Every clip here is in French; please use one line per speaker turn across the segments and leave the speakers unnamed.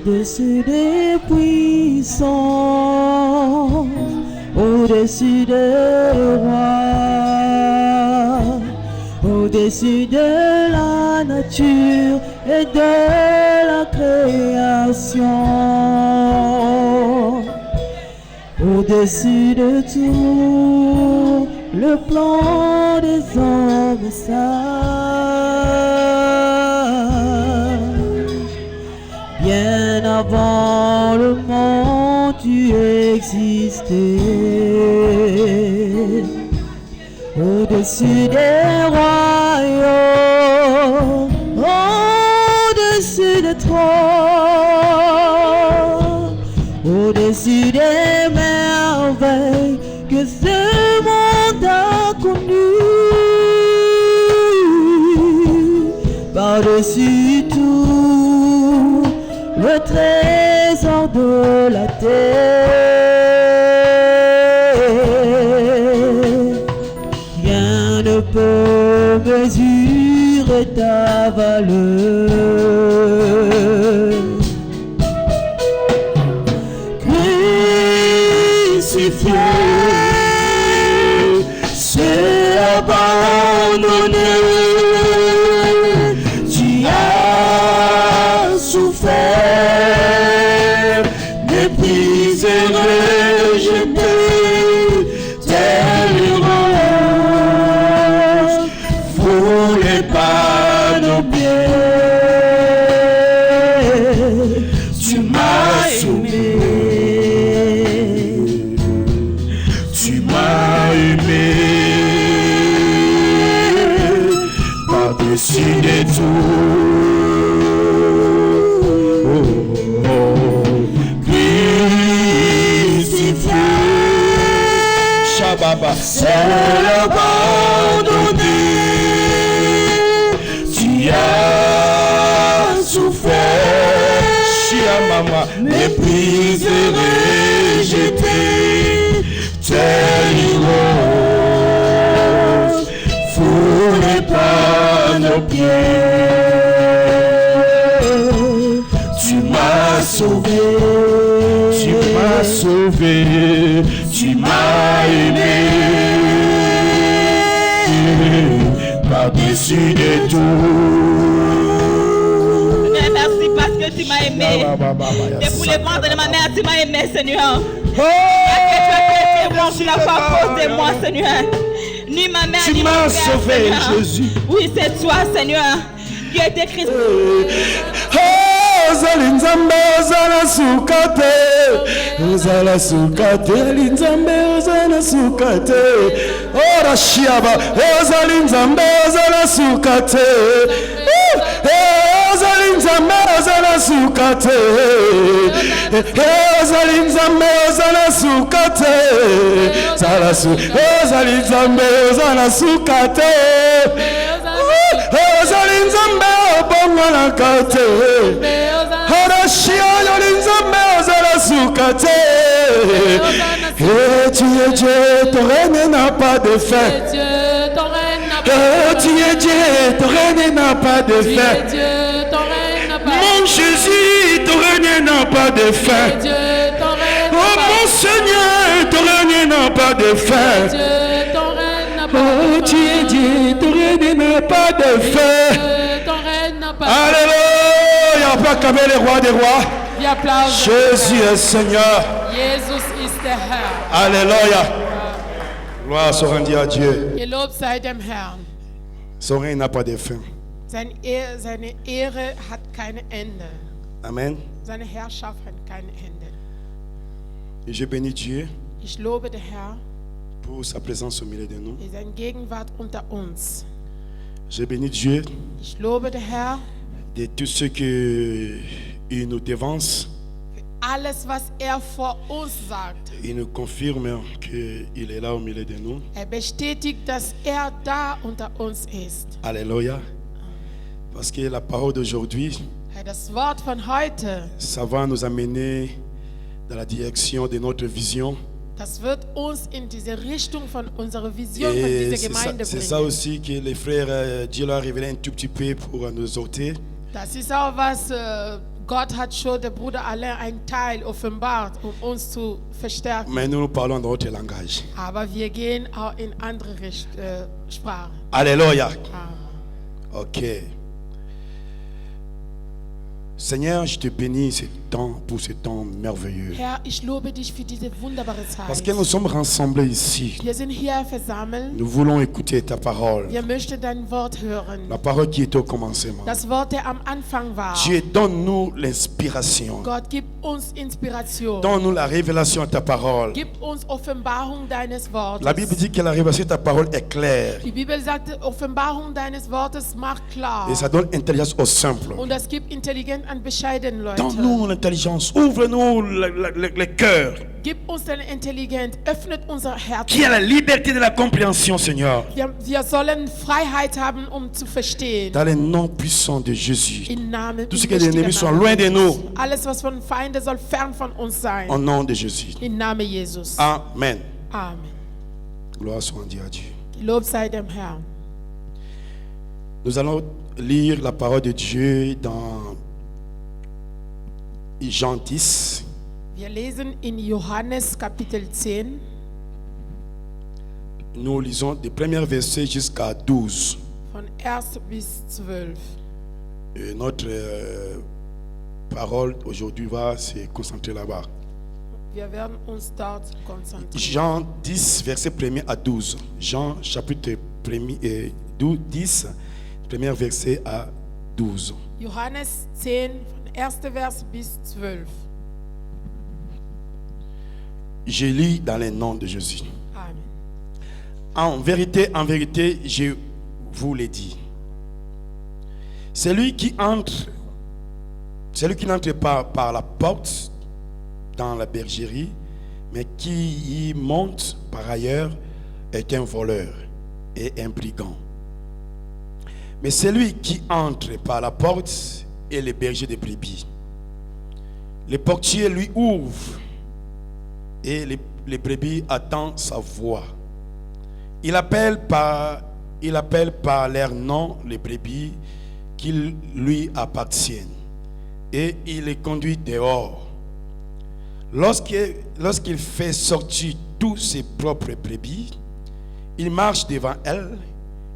Au-dessus des puissants, au-dessus des rois, au-dessus de la nature et de la création, au-dessus de tout le plan des hommes sages. Bien avant le monde, tu existais. Au-dessus des royaumes, au-dessus des trônes, au-dessus des merveilles que ce monde a connues, par-dessus tout le trésor de la terre. Rien ne peut mesurer ta valeur. Crucifié, c'est abandonné. Tu as souffert, méprisé, rejeté, tel rose, foulé par nos pieds. Tu m'as aimé, tu m'as aimé, par-dessus de tout. C'est abandonné. Tu as souffert, méprisé, rejeté, tel rose, foulé par nos pieds. Tu m'as sauvé, tu m'as sauvé, tu m'as aimé, par-dessus de tout.
Merci parce que tu m'as aimé. Depuis le ventre de ma mère, tu m'as aimé, Seigneur. Parce que tu as été bon, tu n'as pas posé moi, Seigneur. Ni ma mère, ni mon père,
sauvé,
Seigneur.
Jésus.
Oui, c'est toi, Seigneur, qui a été Christ.
Ozali nzambe ozala sukate, ozala sukate, linzambe ozala sukate, ora shiaba, ozali nzambe ozala sukate, ozali nzambe ozala sukate, ozali nzambe ozala sukate, ozali nzambe ozala sukate, ozali nzambe obongwana kate. Et tu es Dieu, ton règne n'a pas de fin. Tu es Dieu, ton règne n'a pas de fin. Mon Jésus, ton règne n'a pas de fin. Oh mon Seigneur, ton règne n'a pas de fin. Oh tu es Dieu, ton règne n'a pas de fin. Alléluia, pas comme le roi des rois. Jésus est Seigneur. Alléluia. Gloire soit rendue à Dieu.
Gelobt sei dem Herrn.
Son règne n'a pas de fin.
Seine Ehre hat kein Ende.
Amen.
Seine Herrschaft hat kein Ende.
Et je bénis Dieu
Ich lobe den Herrn
pour sa présence au milieu de nous.
für seine Gegenwart unter uns.
Je bénis Dieu
Ich lobe den Herrn
de tout ce qu'il nous devance.
alles, was vor uns sagt.
Il nous confirme qu'il est là au milieu de nous.
Bestätigt, dass da unter uns ist.
Alléluia. Parce que la parole d'aujourd'hui,
Das Wort von heute,
ça va nous amener dans la direction de notre vision.
das wird uns in diese Richtung von unserer Vision von
Et
dieser Gemeinde
c'est ça
bringen.
aussi que les frères Dieu leur a révélé un tout petit peu pour nous ôter.
Das ist auch was Gott hat schon der Bruder Alain einen Teil offenbart, uns zu verstärken.
Mais nous parlons dans notre langage.
Aber wir gehen auch in andere Sprachen.
Alléluia.
Amen.
Ok. Seigneur, je te bénis pour ce temps merveilleux.
Herr, ich lobe dich für diese wunderbare
Parce
Zeit.
que nous sommes rassemblés ici.
Wir sind hier versammelt.
Nous voulons écouter ta parole.
Wir möchten dein Wort hören.
La parole qui était au commencement.
Das Wort, der am Anfang war.
Dieu, donne-nous l'inspiration.
Gott, gib uns Inspiration.
Donne-nous la révélation de ta parole.
Gib uns Offenbarung deines Wortes.
La Bible dit que la révélation de ta parole est claire.
Die Bibel sagt, Offenbarung deines Wortes macht klar.
Et ça donne intelligence aux simples.
Und das gibt Intelligenz an bescheidenen Leuten.
Donne-nous l'intelligence. Ouvre-nous le cœur.
Gib uns deine Intelligenz. Öffnet unser Herz.
Qui a la liberté de la compréhension, Seigneur.
Wir sollen Freiheit haben, zu verstehen.
Dans le nom puissant de Jésus.
Im Namen,
Tout ce que les ennemis sont loin de nous.
Alles, was von Feinden soll fern von uns sein.
Au nom de Jésus.
Im Namen Jesus.
Amen.
Amen.
Gloire soit à Dieu.
Lob sei dem Herrn.
Nous allons lire la parole de Dieu dans Jean 10.
Wir lesen in Johannes Kapitel 10.
Nous lisons des premiers versets jusqu'à 12.
Von 1 bis 12.
Et notre parole aujourd'hui va se concentrer là-bas.
Wir werden uns dort konzentrieren.
Jean 10, verset 1 à 12. Jean chapitre 1, 10, premier verset à 12.
Johannes 10, von 1. Vers bis 12.
Je lis dans le nom de Jésus.
Amen.
En vérité, je vous l'ai dit. Celui qui n'entre pas par la porte dans la bergerie, mais qui y monte par ailleurs, est un voleur et un brigand. Mais celui qui entre par la porte est le berger des brebis. Le portier lui ouvre et les brebis attendent sa voix. Il appelle par leur nom les brebis qui lui appartiennent et il les conduit dehors. Lorsqu'il fait sortir tous ses propres brebis, il marche devant elles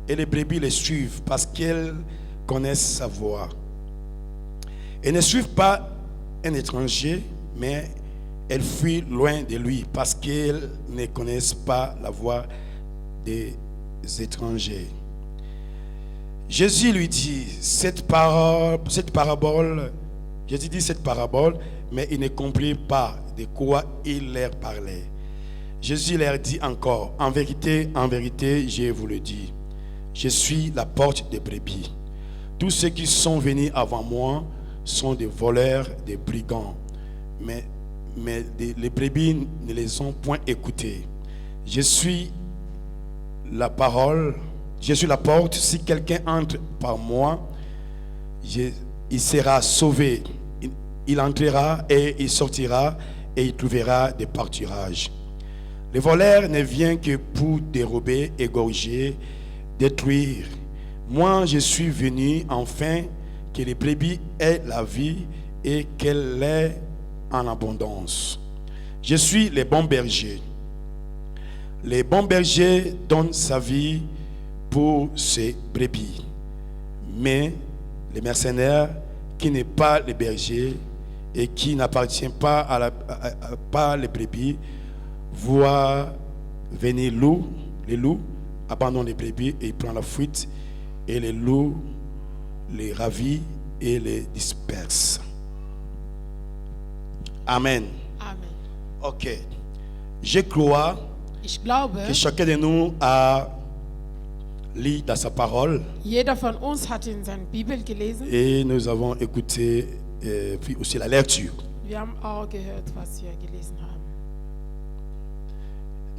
et les brebis les suivent parce qu'elles connaissent sa voix. Elles ne suivent pas un étranger, mais elles fuient loin de lui parce qu'elles ne connaissent pas la voix des étrangers. Jésus lui dit cette parabole, mais ils ne comprirent pas de quoi il leur parlait. Jésus leur dit encore, en vérité, je vous le dis, je suis la porte des brebis. Tous ceux qui sont venus avant moi sont des voleurs, des brigands, mais les brebis ne les ont point écoutés. Je suis la parole, je suis la porte. Si quelqu'un entre par moi, il sera sauvé. Il entrera et il sortira et il trouvera des pâturages. Le voleur ne vient que pour dérober, égorger, détruire. Moi, je suis venu enfin que les brebis aient la vie et qu'elle l'ait en abondance. Je suis le bon berger. Le bon berger donne sa vie pour ses brebis. Mais le mercenaire qui n'est pas le berger et qui n'appartient pas à les brebis voit venir les loups, abandonne les brebis et il prend la fuite et les loups les ravit et les disperse. Amen.
Amen.
Ok. Je crois
Ich glaube,
que chacun de nous a lu dans sa parole
jeder von uns hat in seiner Bibel gelesen.
et nous avons écouté puis aussi la lecture.
Wir haben auch gehört, was wir gelesen haben.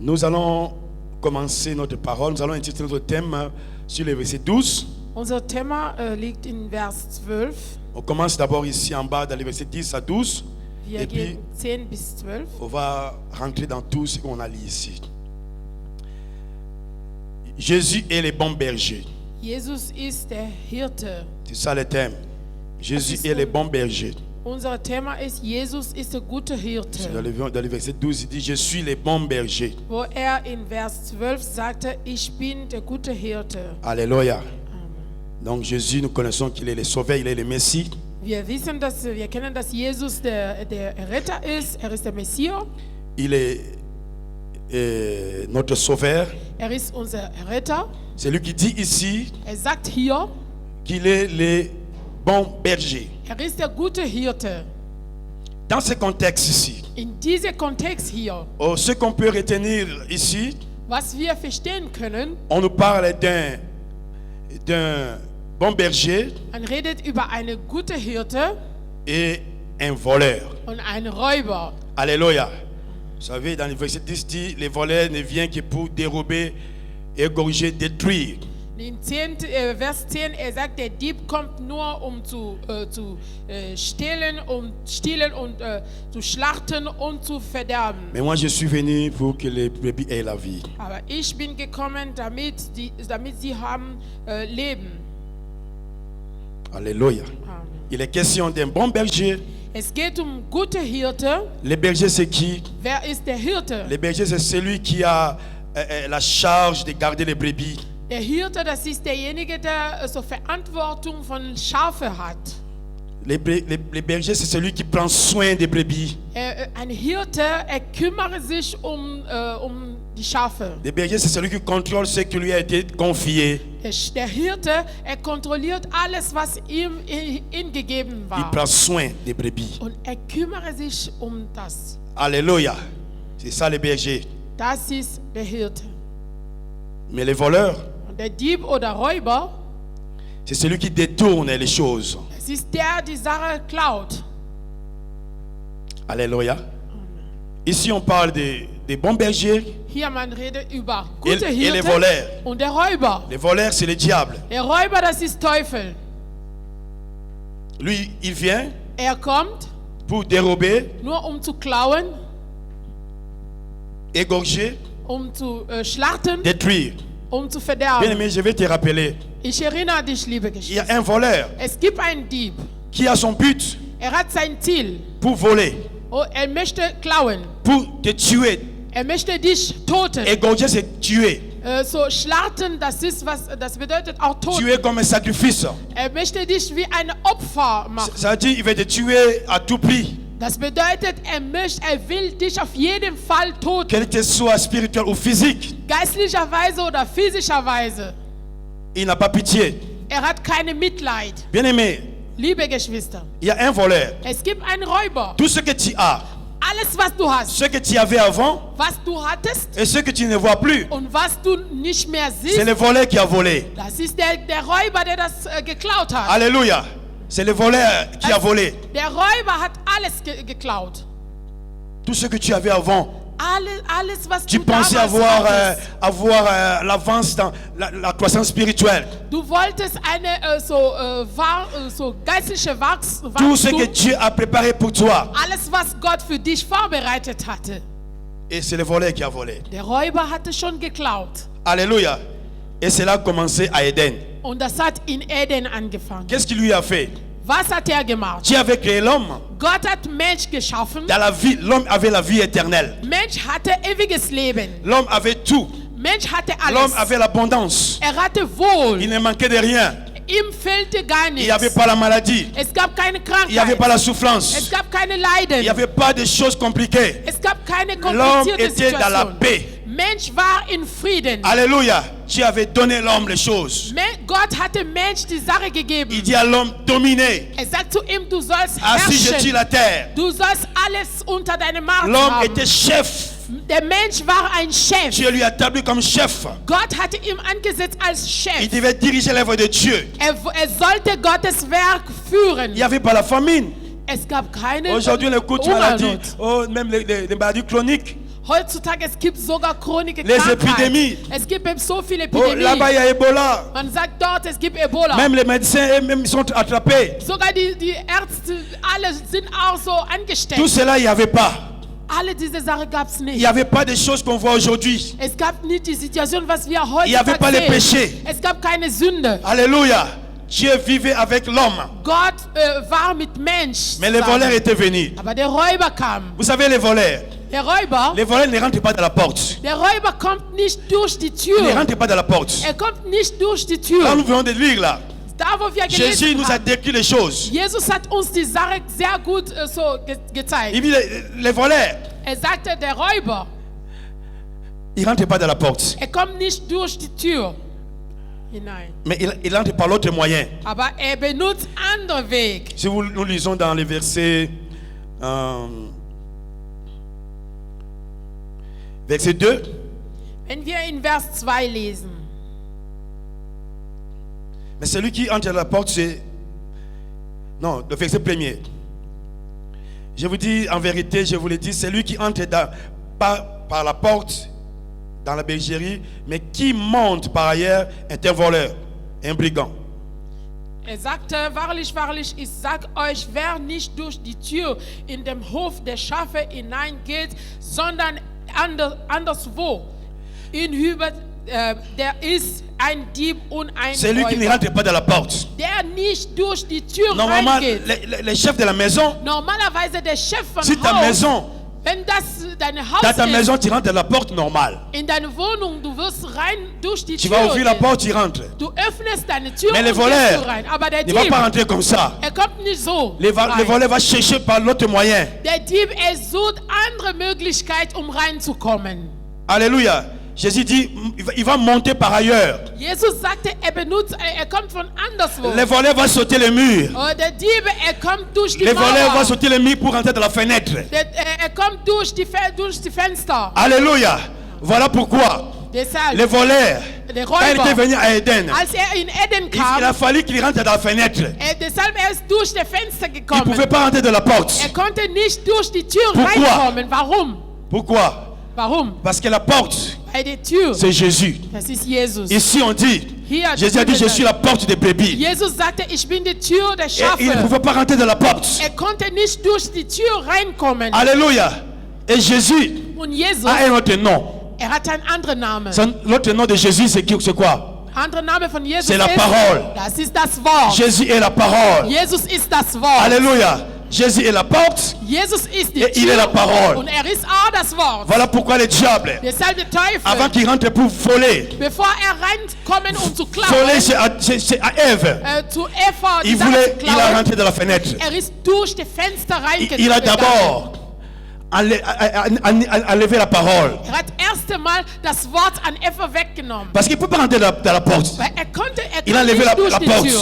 Nous allons commencer notre parole. Nous allons intituler notre thème sur le verset 12.
Unser Thema liegt in Vers 12.
On commence d'abord ici en bas dans les versets 10 à 12.
Wir
Et puis,
gehen 10 bis 12.
on va rentrer dans tout ce qu'on a lu ici. Jésus est le bon berger.
Jesus ist der Hirte.
C'est ça le thème. Jésus est le bon berger.
Unser Thema ist, Jesus ist der gute Hirte.
Dans le verset 12, il dit, je suis le bon berger.
Wo in Vers 12 sagte, ich bin der gute Hirte.
Alléluia. Donc Jésus, nous connaissons qu'il est le sauveur, il est le Messie.
Wir kennen, dass Jesus der Retter ist. Ist der Messias.
Il est notre sauveur.
Ist unser Retter.
C'est lui qui dit ici
Sagt hier,
qu'il est le bon berger.
Ist der gute Hirte.
Dans ce contexte ici,
In diesem Kontext hier,
ce qu'on peut retenir ici,
was wir verstehen können,
on nous parle d'un bon berger
man redet über eine gute Hirte
et un voleur.
und einen Räuber.
Alléluia. Vous savez, dans le verset 10 dit, les voleurs ne viennent que pour dérober, égorger, détruire.
In Vers 10, sagt, der Dieb kommt nur, um zu stehlen und zu schlachten und zu verderben.
Mais moi, je suis venu pour que les brebis aient la vie.
Aber ich bin gekommen, damit sie haben Leben.
Alléluia.
Amen.
Il est question d'un bon berger.
Es geht gute Hirte.
Le berger, c'est qui?
Wer ist der Hirte?
Le berger, c'est celui qui a la charge de garder les brebis.
Der Hirte, das ist derjenige, der so Verantwortung von Schafe hat.
Le berger, c'est celui qui prend soin des brebis.
Ein Hirte, kümmert sich die Schafe.
Le berger, c'est celui qui contrôle ce qui lui a été confié.
Der Hirte, kontrolliert alles, was ihm gegeben war.
Il prend soin des brebis.
Und kümmert sich das.
Alléluia. C'est ça le berger.
Das ist der Hirte.
Mais le voleur,
Und der Dieb oder Räuber,
c'est celui qui détourne les choses.
es ist der, die Sache klaut.
Alléluia. Ici, on parle des bons bergers
Hier man redet über gute
et les
Hirte
voleurs.
und der Räuber.
Les voleurs, c'est le diable.
Der Räuber, das ist Teufel.
Lui, il vient
Kommt
pour dérober,
nur zu klauen,
égorger,
zu schlachten,
détruire.
zu
Bien
verderben.
aimé, je vais te rappeler.
Ich erinnere dich, liebe
Il y
Geschwister.
a un voleur
Es gibt einen Dieb.
qui a son but
Hat sein Ziel.
pour voler,
Möchte klauen.
pour te tuer.
Möchte dich töten.
Égorger, c'est tuer.
So schlachten, das bedeutet auch Tod.
Tuer comme un sacrifice.
Möchte dich wie ein Opfer machen.
Ça veut dire qu'il va te tuer à tout prix.
Das bedeutet, will dich auf jeden Fall töten.
Quel que soit spirituel ou physique.
Geistlicherweise oder physischerweise.
Il n'a pas pitié.
Hat keine Mitleid.
Bien aimé,
Liebe Geschwister.
il y a un voleur.
Es gibt einen Räuber.
Tout ce que tu as,
Alles, was du hast.
ce que tu avais avant
Was du hattest
et ce que tu ne vois plus,
und was du nicht mehr
c'est
siehst.
le voleur qui a volé.
Das ist der Räuber, der das geklaut hat.
Alléluia. C'est le voleur qui a volé.
Der Räuber hat alles geklaut.
Tout ce que tu avais avant.
Alles, was
Tu
du
pensais
damals hattest.
avoir l'avance dans la croissance spirituelle.
Du wolltest eine so geistliche
Tout ce que
Wachstum.
Dieu a préparé pour toi.
Alles, was Gott für dich vorbereitet hatte.
Et c'est le voleur qui a volé.
Der Räuber hatte schon geklaut.
Alléluia. Et cela a commencé à Éden.
Und das hat in Eden angefangen.
Qu'est-ce qu'il lui a fait?
Was hat er gemacht?
Dieu avait créé l'homme.
Gott hat Mensch geschaffen.
Dans la vie, l'homme avait la vie éternelle.
Mensch hatte ewiges Leben.
L'homme avait tout.
Mensch hatte alles.
L'homme avait l'abondance.
Hatte Wohl.
Il ne manquait de rien.
Ihm fehlte gar
Il
nichts.
n'y avait pas la maladie.
Es gab keine
Il n'y avait
Krankheit.
pas la souffrance.
Es gab keine Leiden.
Il n'y avait pas de choses compliquées.
Es gab keine
L'homme
komplizierte
était dans la
Situation.
paix.
Mensch war in Frieden.
Alléluia. Dieu avait donné l'homme les choses.
Gott hatte Mensch die Sache gegeben.
Il dit à l'homme, dominer.
Sagt zu ihm, du sollst
Ainsi je tue
herrschen.
la terre.
Du sollst alles unter deine Macht
L'homme
haben.
était chef.
Der Mensch war ein Chef.
Dieu lui a établi comme chef.
Gott hatte ihn angesetzt als
Il
Chef.
devait diriger l'œuvre de Dieu.
Sollte Gottes Werk führen.
Il n'y avait pas la famine.
Es gab keine
Aujourd'hui, on écoute maladies,
Hungersnot.
même les maladies chroniques.
Heutzutage, es gibt sogar chronische
Les
Krankheiten.
épidémies.
Es gibt eben so viele
Oh,
Epidemien.
là-bas, il y a Ebola.
Man sagt dort, es gibt Ebola.
Même les médecins eux-mêmes sont attrapés.
Sogar die Ärzte, alle sind auch so angesteckt.
Tout cela, il n'y avait pas.
Alle diese Sachen gab es
Il
nicht.
n'y avait pas de choses qu'on voit aujourd'hui.
Es gab nicht die Situation, was wir
Il n'y avait
heute
pas les
sehen.
péchés.
Es gab keine Sünde.
Alléluia. Dieu vivait avec l'homme.
Gott war mit Mensch.
Mais les voleurs étaient venus.
Aber der Räuber kam.
Vous savez, les voleurs
Der
voleurs ne rentrent pas dans la porte.
Räuber kommt nicht durch die
Ils ne
Tür.
rentrent pas dans la porte.
Kommt nicht durch die
Là, nous
Tür.
venons de lire là.
Da, wo wir
Jésus
gelesen
nous a
haben.
décrit les choses.
Jesus hat uns die Sache sehr gut gezeigt.
Il dit les voleurs,
Sagte, der Räuber,
ils ne rentrent pas dans la porte.
kommt nicht durch die Tür hinein.
Mais il entre par l'autre moyen.
Aber benutzt andere Weg.
Si nous lisons dans les versets verset 2,
Wenn wir in Vers 2 lesen.
mais celui qui entre dans la porte, c'est... Non, le verset premier. Je vous dis en vérité, je vous le dis, celui qui entre par la porte dans la bergerie, mais qui monte par ailleurs est un voleur, un brigand.
Sagte, wahrlich, wahrlich, ich sag euch, wer nicht durch die Tür in den Hof der Schafe hineingeht, sondern anderswo hinüber, der ist ein Dieb und ein
Celui qui ne
Räuber.
rentre pas dans la porte.
Der nicht durch die Tür
Normalement,
reingeht.
les chefs de la maison,
Normalerweise der Chef von
si ta
Haus,
maison,
wenn das deine Haus
dans ta
ist,
maison, tu rentres dans la porte normale.
in deine Wohnung, du wirst rein durch die
Tu
Tür.
vas ouvrir la porte, tu rentres.
Du öffnest deine Tür
Mais les
und gehst
voleurs
du rein. Aber der
ne vont
Dieb,
pas rentrer comme ça.
kommt nicht so
Les
rein.
voleurs vont chercher par l'autre moyen.
Der Dieb sucht andere Möglichkeit, reinzukommen.
Alléluia. Jésus dit, il va monter par ailleurs.
Jesus sagte, kommt von anderswo.
Les voleurs vont sauter les murs.
Der Dieb, kommt durch die
Les voleurs vont
Mauer.
sauter les murs pour rentrer dans la fenêtre.
Kommt durch die Fenster.
Alléluia. Voilà pourquoi
Deshalb,
les voleurs,
der
quand il était
Räuber,
venu à Éden,
als in Eden
il a
kam,
fallu qu'il rentre dans la fenêtre.
deshalb ist durch das Fenster
Il ne
gekommen.
pouvait pas rentrer dans la porte.
Konnte nicht durch die Tür
Pourquoi?
reinkommen. Warum?
Pourquoi?
Warum?
Parce que la porte,
Bei der Tür,
c'est Jésus.
das ist Jesus.
Ici, on dit,
Hier,
Jésus a dit, je suis la porte des brebis.
Jesus sagte, ich bin die Tür der
Et
Schafe.
il ne pouvait pas rentrer dans la porte.
Konnte nicht durch die Tür reinkommen.
Alléluia. Et Jésus
Und Jesus,
a un autre nom.
hat einen anderen Namen.
L'autre nom de Jésus, c'est quoi?
Andere Name von Jesus
C'est la
ist,
parole.
das ist das Wort.
Jésus est la parole.
Jesus ist das Wort.
Alléluia. Jésus est la porte.
Jesus ist die
Et il
Tür
est la parole.
und ist auch das Wort.
Voilà pourquoi le diable,
Deshalb der Teufel,
avant qu'il rentre pour voler,
bevor reinkommen zu klauen,
voler c'est à Ève.
zu Eva, die
Il
Sache
voulait,
zu
il a
klauen,
rentré dans la fenêtre.
ist durch die Fenster reingegangen.
Il a d'abord enlevé la parole.
Hat erst einmal das Wort an Eva weggenommen.
Parce qu'il ne peut pas rentrer dans la porte.
Weil konnte
Il a enlevé
nicht durch
la
die
porte.
Tür.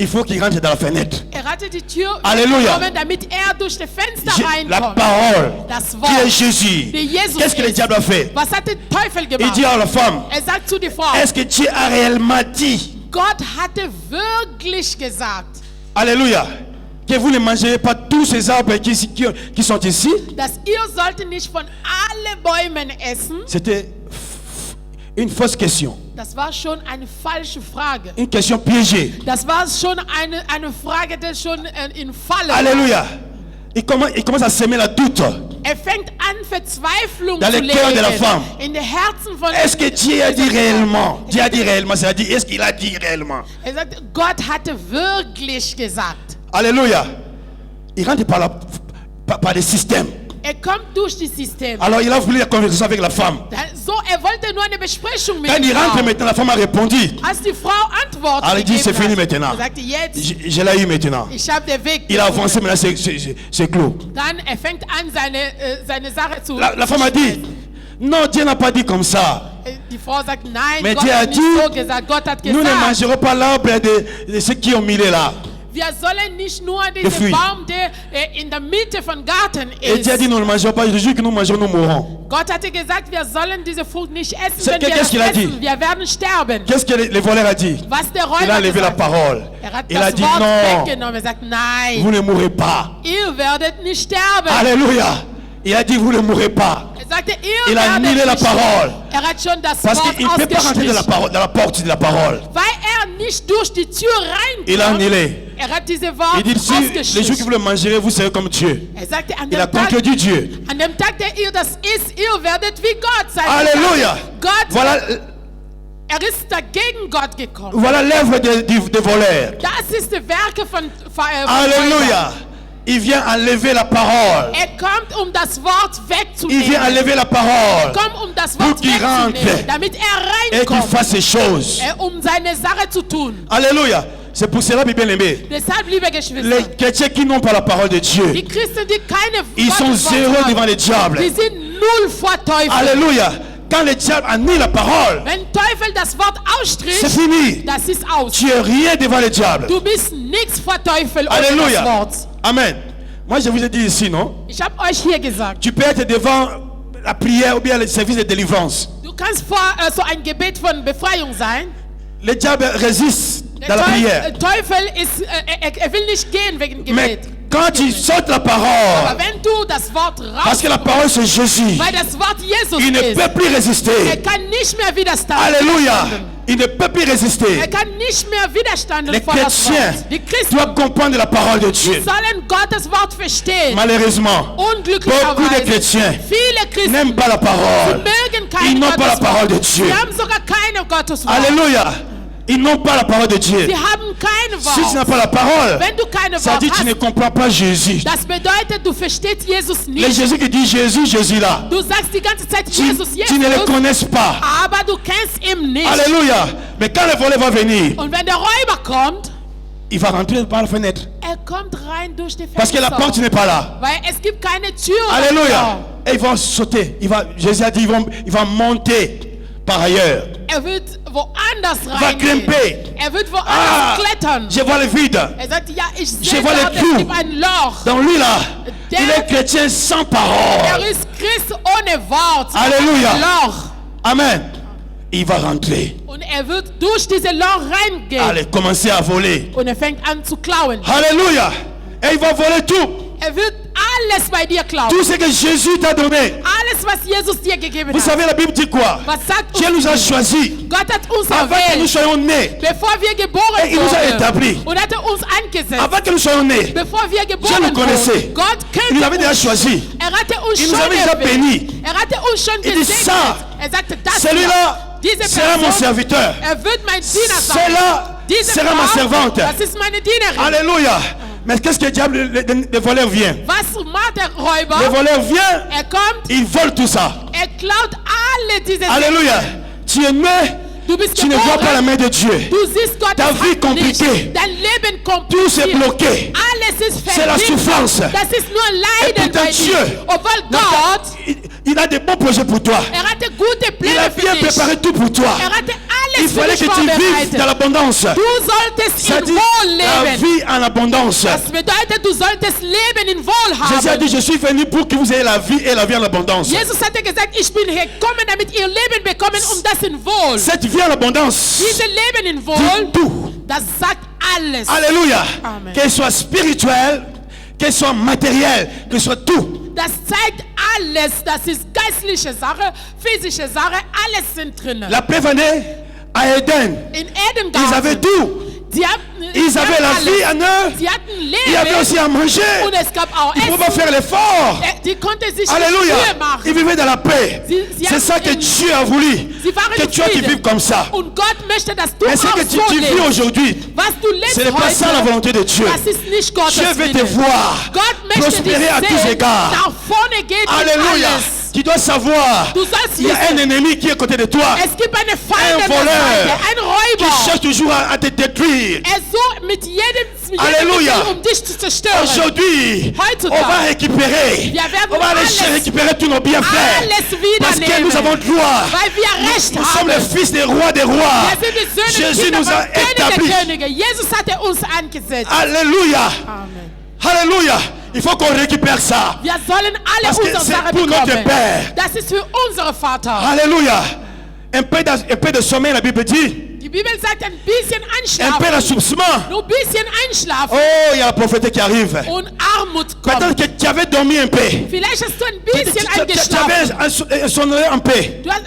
Il faut qu'il rentre dans la fenêtre.
Hatte die Tür
Alléluia.
genommen, damit durch die Fenster
La
reinkommt.
parole
Das
qui est
Wort.
Jésus.
Die Jesus
Qu'est-ce que le
ist.
diable a fait?
Was hat der Teufel
Il
gemacht?
dit à la femme,
Sagt zu der Frau,
est-ce que Dieu a réellement dit,
Gott hatte wirklich gesagt,
alléluia, que vous ne mangerez pas tous ces arbres qui sont ici?
dass ihr solltet nicht von allen Bäumen essen?
C'était une fausse question.
Das war schon eine falsche Frage.
Une question piégée.
Das war schon eine Frage, die schon in Falle war.
Alléluia. Il commence à semer la doute.
Fängt an, Verzweiflung
Dans
zu
le cœur de la
legen
femme.
in den Herzen von
Est-ce que Dieu a dit réellement? Dieu a dit réellement, c'est-à-dire, est-ce qu'il a dit réellement?
sagt, Gott hatte wirklich gesagt.
Alléluia. Il rentre par les systèmes.
Kommt durch die Systeme.
Alors il a voulu la conversation avec la femme.
So, wollte nur eine Besprechung mit
Quand il
der
rentre
Frau.
maintenant, la femme a répondu.
Als die Frau antwortet,
Alors il dit, c'est fini maintenant.
sagte, jetzt,
Je l'ai eu maintenant.
ich habe den Weg.
Il a avancé, maintenant c'est clos.
Dann fängt an, seine Sache zu
La femme a dit, non, Dieu n'a pas dit comme ça.
Die Frau sagt, nein,
Mais
Gott
Dieu a
hat nicht
dit,
so gesagt. Gott hat
Nous ne
gesagt,
mangerons pas l'arbre de ceux qui ont mis là.
wir sollen nicht nur
Le
diesen
fruit.
Baum, der in der Mitte von Garten
Et Dieu a
ist.
dit, nous ne mangerons pas, le jour que nous mangerons, nous mourrons.
Gott hatte gesagt, wir sollen diese Frucht nicht essen,
C'est-
wenn wir
qu'est-ce
das
qu'il a dit?
essen. Wir werden sterben.
Qu'est-ce que les voleurs a dit?
Was der
Il a
Räuber
enlevé la
gesagt hat.
parole.
Hat
Il a
das
dit,
Wort
non,
weggenommen. Er sagt, nein,
vous ne mourrez pas.
ihr werdet nicht sterben.
Alléluia. Il a dit, vous ne mourrez pas.
Er sagte, ihr
Il a
werdet
annulé la
nicht
parole.
sterben. Er hat schon das
Parce
Wort
qu'il ne peut pas rentrer dans
ausgestrichen.
la porte de la parole.
Weil nicht durch die Tür
Il a
reinkommt.
annulé.
Hat diese Wort
Il dit, si les jours que
ausgestrichen.
vous le mangerez, vous serez comme Dieu.
Sagte,
Il a contredit Dieu.
an dem Tag, der ihr das isst, ihr werdet wie Gott sein.
Alléluia.
Gott,
Voilà
ist dagegen Gott gekommen.
Voilà l'œuvre des voleurs.
Das ist die Werke von
Alléluia. Il vient enlever la parole.
kommt, das Wort wegzunehmen.
Il vient enlever la parole.
Kommt, das
Pour
Wort
qu'il rentre
wegzunehmen, damit
et qu'il
reinkommt,
fasse ces choses.
seine Sache zu tun.
Alléluia. C'est pour cela, mes bien-aimés,
Deshalb, liebe Geschwister,
les chrétiens qui n'ont pas la parole de Dieu,
die Christen, die keine
ils sont
Gottes Wort
zéro
haben,
devant le diable.
die sind null vor Teufel.
Alléluia. Quand le diable annule la parole,
Wenn Teufel das Wort
c'est
ausspricht,
fini.
das ist aus.
Tu es rien devant le diable.
Du bist nichts vor Teufel ohne das
Alléluia.
Wort.
Amen. Moi, je vous ai dit ici, non?
Ich habe euch hier gesagt,
Tu peux être devant la prière ou bien le service de délivrance.
du kannst vor so ein Gebet von Befreiung sein.
Le diable résiste
Der
dans la prière.
Teufel ist, er will nicht gehen wegen
Mais
Gebet.
quand tu sautes la
Aber
parole,
wenn du das Wort
parce que la parole c'est Jésus,
weil das Wort Jesus
il ne
ist,
peut plus résister.
kann nicht mehr widerstanden.
Alléluia. Il ne peut plus résister.
Kann nicht mehr widerstanden
Les
vor das
chrétiens
Wort. Die Christen
doivent comprendre la parole de Dieu.
sollen Gottes Wort verstehen.
Malheureusement, beaucoup de
Unglücklicherweise.
chrétiens
Viele Christen
n'aiment pas la
sie
parole.
mögen keine
Ils n'ont pas la
Gottes
parole de
Wort.
Dieu.
Sie haben sogar keine Gottes Wort.
Alléluia. Ils n'ont pas la parole de Dieu.
Sie haben keine
Si tu n'as
Wort.
pas la parole,
Wenn du keine
ça
Wort
dit que tu ne
hast,
comprends pas Jésus.
das bedeutet, du verstehst Jesus
Les
nicht.
Jésus qui dit Jésus, Jésus là.
Du sagst die ganze Zeit
Tu,
Jesus,
tu ne le
Jesus,
connais pas.
aber du kennst ihn nicht.
Alléluia. Mais quand le volet va venir,
Und wenn der Räuber kommt,
il va rentrer par la fenêtre.
kommt rein durch die
Parce que la
Fenster.
porte n'est pas là.
Weil es gibt keine Tür.
Alléluia. Et ils vont sauter. Jésus a dit il va monter par ailleurs.
Wird woanders
Va
reingehen.
grimper.
Wird woanders klettern.
Je vois le vide.
Sagt, ja, ich
Je
sehe
vois
da,
le
es
trou.
gibt ein Loch.
Dans lui là,
Der-
il est chrétien sans parole.
Ist Christ ohne Wort.
Alléluia.
Ein Loch.
Amen. Il va rentrer.
Und wird durch dieses Loch reingehen.
Allez, commencer à voler.
Und fängt an zu klauen.
Alléluia. Et il va voler tout.
Wird alles bei dir klauen.
Tout ce que Jésus t'a donné.
Alles, was Jesus dir gegeben
Vous
hat.
savez, la Bible dit quoi?
Was sagt
Dieu nous a
uns?
choisis
Gott hat uns
avant que nous
erwählt,
soyons nés.
bevor wir geboren
Et il nous a établis.
wurden. Und hat uns angesetzt.
Avant que nous soyons nés,
Bevor wir
Dieu
geboren
nous connaissait.
wurden. Gott
Il nous
kennt
avait déjà
uns.
choisi.
Hatte uns
Il nous
schon
avait déjà
erwählt.
bénis.
Hatte uns schon
Il dit
gesegnet.
ça.
Sagte, das
Celui-là
diese
sera mon
Person,
serviteur.
wird mein Diener sein.
Celle-là
Diese
sera ma
Frau,
servante.
das ist meine Dienerin.
Alléluia. Mais qu'est-ce que le diable, le voleur vient?
Was macht der Räuber?
Le voleur vient,
Kommt,
il vole tout ça.
klaut alle diese
Alléluia. Tu es né,
Du bist
tu ne vois pas la main de Dieu.
Du siehst Gottes
Ta vie
Hand
compliquée.
nicht. Dein Leben kompliziert.
Tout c'est bloqué.
Alles ist
C'est la
verhindert.
souffrance.
Das ist nur
Et
Leiden
pourtant
bei
Dieu,
dir. Obwohl Gott,
il a des bons projets pour toi.
hatte gute
Il
Pläne
a
für
bien
dich.
préparé tout pour toi.
Hatte
Il
alles für
fallait
dich
que tu vives
vorbereitet.
dans l'abondance.
Du solltest
Ça
in
dit
Wohl
la
leben.
vie en abondance.
Das bedeutet, du solltest leben in Wohlhaben.
Jésus a dit, je suis venu pour que vous ayez la vie et la vie en abondance.
Jesus hatte gesagt, ich bin gekommen, damit ihr Leben bekommen, das in Wohl.
Cette vie en abondance,
Diese Leben in
dit
Wohl,
tout.
das sagt alles.
Alléluia.
Amen.
Qu'elle soit spirituelle, qu'elle soit matérielle, que soit tout.
Das zeigt alles. Das ist geistliche Sache, physische Sache, alles sind drin.
La première année à Éden,
In
ils
Edengarten.
avaient tout. Ils avaient la vie en eux.
Sie hatten
Il y avait
Leben
aussi à manger.
und es gab auch
Il ne faut pas
Essen.
faire l'effort.
Die konnten sich
Alléluia.
Mühe machen.
Ils vivaient dans la paix.
Sie
C'est ça
hatten
que
in-
Dieu a voulu.
Sie waren
Que toi tu
Frieden.
vives comme ça.
Und Gott möchte, dass du
Mais ce
auch
que tu
so
vis
lebst.
aujourd'hui,
Was du lebst
ce n'est pas ça la
heute,
volonté de Dieu.
das ist nicht Gottes
Dieu veut te
Wille.
voir
Gott möchte dich
prospérer à tous
sehen.
égards.
Nach vorne geht in
Alléluia.
alles.
Tu dois savoir,
Du sollst
il y a un
wissen,
ennemi qui est à côté de toi,
es gibt eine Feinde
Un
der
voleur.
Seite, ein
qui
Räuber.
cherche toujours à te détruire.
Er sucht mit jedem
Alléluia.
Mittel, dich zu zerstören.
Aujourd'hui,
Heutzutage.
on va récupérer.
Wir werden
On va aller
alles-
récupérer tous nos bienfaits.
Alles wieder
Parce que
nehmen.
nous avons droit.
Weil wir Recht
Nous sommes
haben.
les fils des rois des rois.
Wir sind die Söhne
Jésus
Kinder
nous a
von König der
établis.
Könige. Jesus hatte uns angesetzt.
Alléluia.
Amen.
Alléluia. Il faut qu'on récupère ça.
Wir sollen alle
Parce que
unsere
c'est
Sache
pour notre
bekommen.
Père.
Das ist für unsere Vater.
Alléluia. Un peu de sommeil, la Bible dit.
Die Bibel sagt ein bisschen
Un peu
einschlafen.
d'assoupissement.
Nur ein bisschen einschlafen.
Oh, il y a la prophète qui arrive.
Und Armut
Peut-être
kommt.
que tu avais dormi un peu.
Vielleicht hast du ein
Tu
bisschen
avais
eingeschlafen.
somnolé un peu.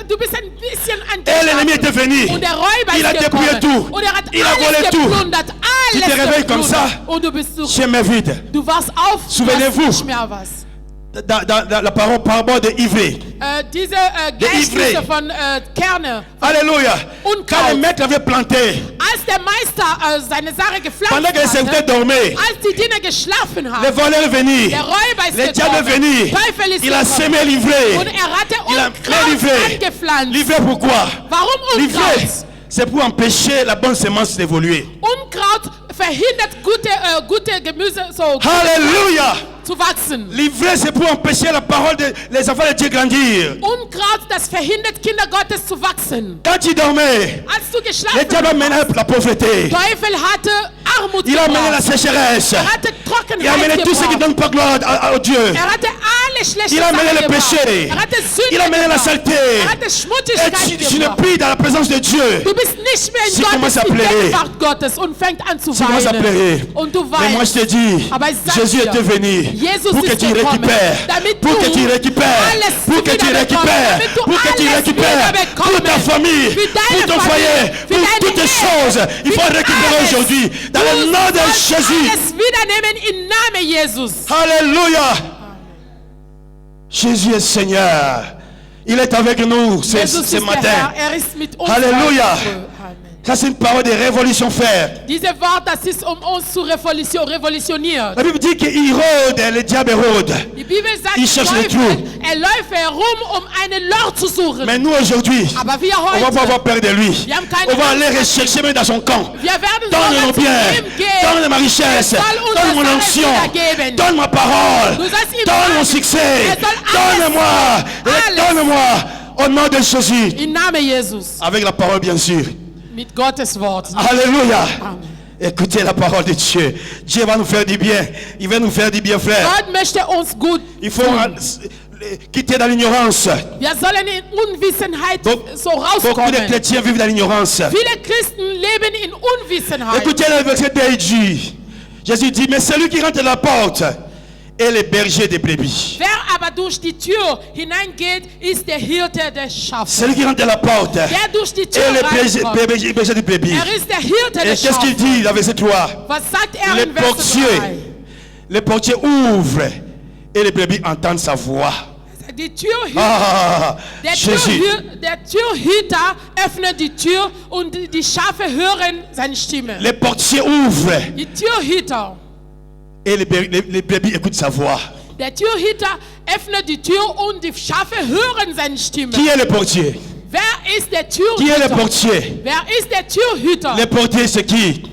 Du bist ein bisschen
Et l'ennemi était
eingeschlafen.
venu.
Und der Räuber
Il a
ist
dépouillé
gekommen.
tout.
Und er hat
Il a volé
alles
tout.
geplündert.
Tu te
Alles
réveilles comme
geplündert.
ça.
Und du bist so,
Chez mes vides.
du warst auf, du
Souvenez-vous.
hast nicht mehr was.
dans la parabole de Yves.
Diese Gleichnisse von Kerne.
Alléluia.
Unkraut.
Quand le maître avait planté,
Als der Meister seine Sache
pendant que les
gepflanzt
serviteurs
hatte,
dormaient,
als die Diener geschlafen
les
haben,
voleurs venaient,
der Räuber ist
les diables
gekommen,
venaient.
Teufel ist
Il a
gekommen
semé l'ivraie.
und hatte
Il a
Unkraut
livré.
angepflanzt.
L'ivraie pourquoi?
Warum
L'ivraie,
Unkraut?
c'est pour empêcher la bonne semence d'évoluer.
Unkraut verhindert gute Gemüse
Alléluia.
zu wachsen.
L'ivraie, c'est pour empêcher la parole des enfants de Dieu grandir.
Unkraut, das verhindert Kinder Gottes zu wachsen.
Quand tu dormais,
Als du
le
geschlafen
diable a mené
hast,
la pauvreté.
Teufel hatte Armut
Il a mené la
gebracht.
sécheresse.
Hatte
Il a mené
Trockenheit
tout ce qui ne
gebracht.
donne pas gloire à Dieu.
Hatte alle schlechte
Il a mené
Sachen
le
gebracht.
péché.
Hatte Sünde
Il a mené la
gebracht.
saleté.
Hatte
Et
Schmutzigkeit
tu n'es
gebracht.
plus dans la présence de Dieu.
Du bist nicht mehr in
Sie commence à
Gottes
pleurer.
Gegenwart Gottes und fängt an zu
Tu commences à pleurer.
weinen. Und du
Mais moi je
weinst.
te dis,
Aber ich sag
Jésus
dir,
est venu
Jesus
pour que
ist
tu
gekommen,
récupères,
damit
pour que
du
tu récupères,
alles
pour que tu
wieder bekommst,
récupères,
damit du
pour que tu
alles
récupères,
wieder
pour ta
bekommst,
famille,
für deine
pour ton
Familie,
foyer,
für
pour
deine
toutes les
Ehe,
choses. Il faut
für
récupérer
alles.
aujourd'hui dans le nom de Jésus.
Alles wieder nehmen im Namen Jesus.
Alléluia. Jésus est Seigneur. Il est avec nous ce
Jesus ist der
matin.
Herr, ist mit uns.
Halleluja.
Amen.
Ça c'est une parole de révolution, frère.
Diese Wort, das ist uns zu revolutionieren.
La Bible dit que Hérode, le diable Hérode.
Die Bibel sagt,
Ich cherche le
Teufel,
trou.
läuft herum, einen Loch zu suchen.
Mais nous aujourd'hui,
Aber wir
on va
heute,
pas avoir peur de lui.
Wir haben keine
On va
Angst.
aller rechercher même dans son camp.
wir werden
Donne
sogar
nos
zu
biens,
ihm gehen.
donne ma richesse,
soll uns
donne mon
alles
onction,
wiedergeben.
donne ma parole,
Du sollst ihm
donne mon
sagen,
succès,
soll alles,
donne-moi,
alles.
donne-moi, au nom de Jésus.
Im Namen Jesus.
Avec la parole bien sûr.
Mit Gottes Wort.
Alléluia.
Amen.
Écoutez la parole de Dieu. Dieu va nous faire du bien. Il va nous faire du bien, frère.
Gott möchte uns gut
Il faut
tun.
quitter dans l'ignorance.
Wir sollen in Unwissenheit so
Beaucoup de
rauskommen.
chrétiens vivent dans l'ignorance.
Viele Christen leben in Unwissenheit.
Écoutez le verset 2 dit. Jésus dit, mais celui qui rentre à la porte est le berger des brebis.
Wer aber durch die Tür hineingeht, ist der Hirte des Schafes.
Celui qui rentre à la porte
Der durch die Tür
est le berger,
reinkommt,
berger des brebis.
ist der Hirte
Et
des
qu'est-ce qu'il
Schafes.
dit dans verset 3?
Was sagt
Le
in Vers 3?
portier, le portier ouvre et les brebis entendent sa voix.
Die Türhüter,
Ah,
der
Jésus.
Türhüter öffnet die Tür und die Schafe hören seine Stimme.
Le portier ouvre
Die Türhüter,
et les brebis écoutent sa voix.
der Türhüter öffnet die Tür und die Schafe hören seine Stimme.
Qui est le portier?
Wer ist der
Qui est le
Türhüter?
portier?
Wer ist der Türhüter?
Le portier c'est qui?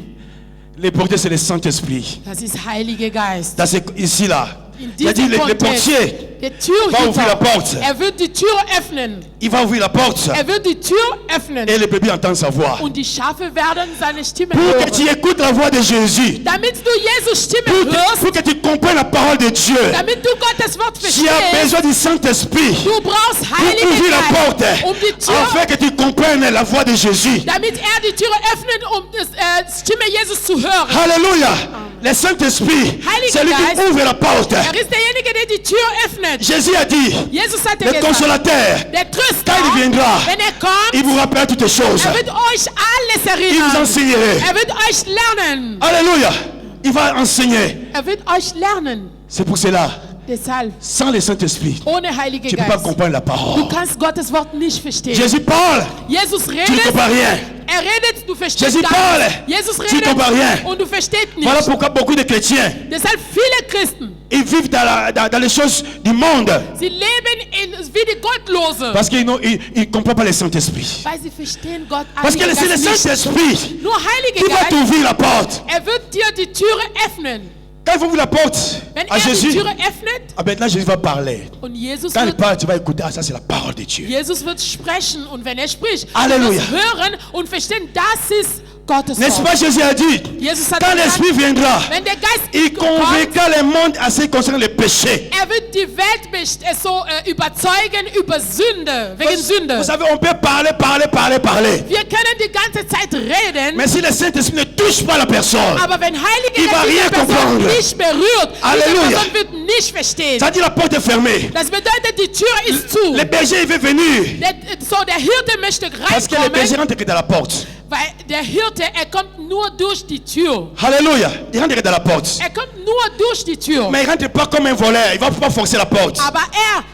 Le portier c'est le Saint-Esprit.
Das ist Heiliger Geist.
Dans ici là.
In
Il a dit
diesem
le
Kontext,
portier
der
va ouvrir la
Türhüter,
porte.
wird die Tür öffnen.
Il va ouvrir la porte
Wird die Tür öffnen.
et les brebis entendent sa voix.
Und die Schafe werden seine Stimme
Pour que
hören.
tu écoutes la voix de Jésus,
Damit du Jesus Stimme hörst,
pour que tu comprennes la parole de Dieu,
damit du Gottes Wort
tu as
verstehst,
besoin du Saint-Esprit
du brauchst
pour
Heiligen
ouvrir la porte,
Geist, die Tür,
afin que tu comprennes la voix de Jésus.
damit die Tür öffnet, die Stimme Jesus zu hören.
Alléluia. Le Saint-Esprit, c'est lui qui
Geist.
ouvre la porte.
Ist derjenige, der die Tür öffnet.
Jésus a dit,
Jesus hatte
le
gesagt,
consolateur,
der Tröster,
quand il viendra,
wenn kommt,
il vous rappellera toutes les choses.
wird euch alles
Il vous
erinnern.
enseignerait.
Wird euch lernen.
Alléluia. Il va enseigner.
Wird euch lernen.
C'est pour cela,
Deshalb,
sans le Saint-Esprit,
ohne Heiligen
tu ne peux pas
Geist,
comprendre la
du
parole.
kannst Gottes Wort nicht verstehen.
Jésus parle,
Jesus
tu ne
redet,
comprends rien.
redet, du verstehst
Jésus
gar
parle,
nichts. Jesus
tu
redet
comprends rien.
und du verstehst nicht.
Voilà pourquoi beaucoup de chrétiens,
Deshalb viele Christen,
ils vivent dans les choses du monde.
sie leben wie die Gottlose,
Parce qu'ils ne comprennent pas le Saint-Esprit.
weil sie verstehen Gott
Parce que
Heiligen
c'est le
Geist nicht.
Saint-Esprit
Nur Heiliger
qui va
Geist,
t'ouvrir la porte.
wird dir die Türe öffnen.
Quand il faut ouvrir la porte
Wenn
à
die
Jésus,
Türe öffnet
maintenant Jésus va parler.
und Jesus
Quand il
wird,
parle, tu vas écouter. Ah, ça c'est la parole de Dieu.
Jesus wird sprechen und wenn spricht,
Halleluja.
du wirst hören und verstehen, das ist Gottes
N'est-ce
Wort.
pas, Jésus a dit,
Jesus hat
quand
gesagt,
l'Esprit viendra,
wenn der Geist
il
kommt,
convaincra le monde à ce qui concerne le péché.
wird die Welt überzeugen über Sünde, wegen Sünde.
Vous savez, on peut parler.
Wir können die ganze Zeit reden,
Mais si le Saint-Esprit ne touche pas la personne,
aber wenn Heilige
Il va
Geist
rien
diese Person
comprendre.
nicht berührt,
Halleluja.
diese Person wird nicht verstehen.
ça dit la porte est fermée.
Das bedeutet, die Tür ist zu.
Le berger il veut venir.
Der Hirte möchte
Parce que le berger
reinkommen,
rentre que dans la porte.
Weil der Hirte, kommt nur durch die Tür.
Alléluia. Il rentre dans la porte.
Kommt nur durch die Tür.
Mais il rentre pas comme un voleur. Il va pas forcer la porte.
Aber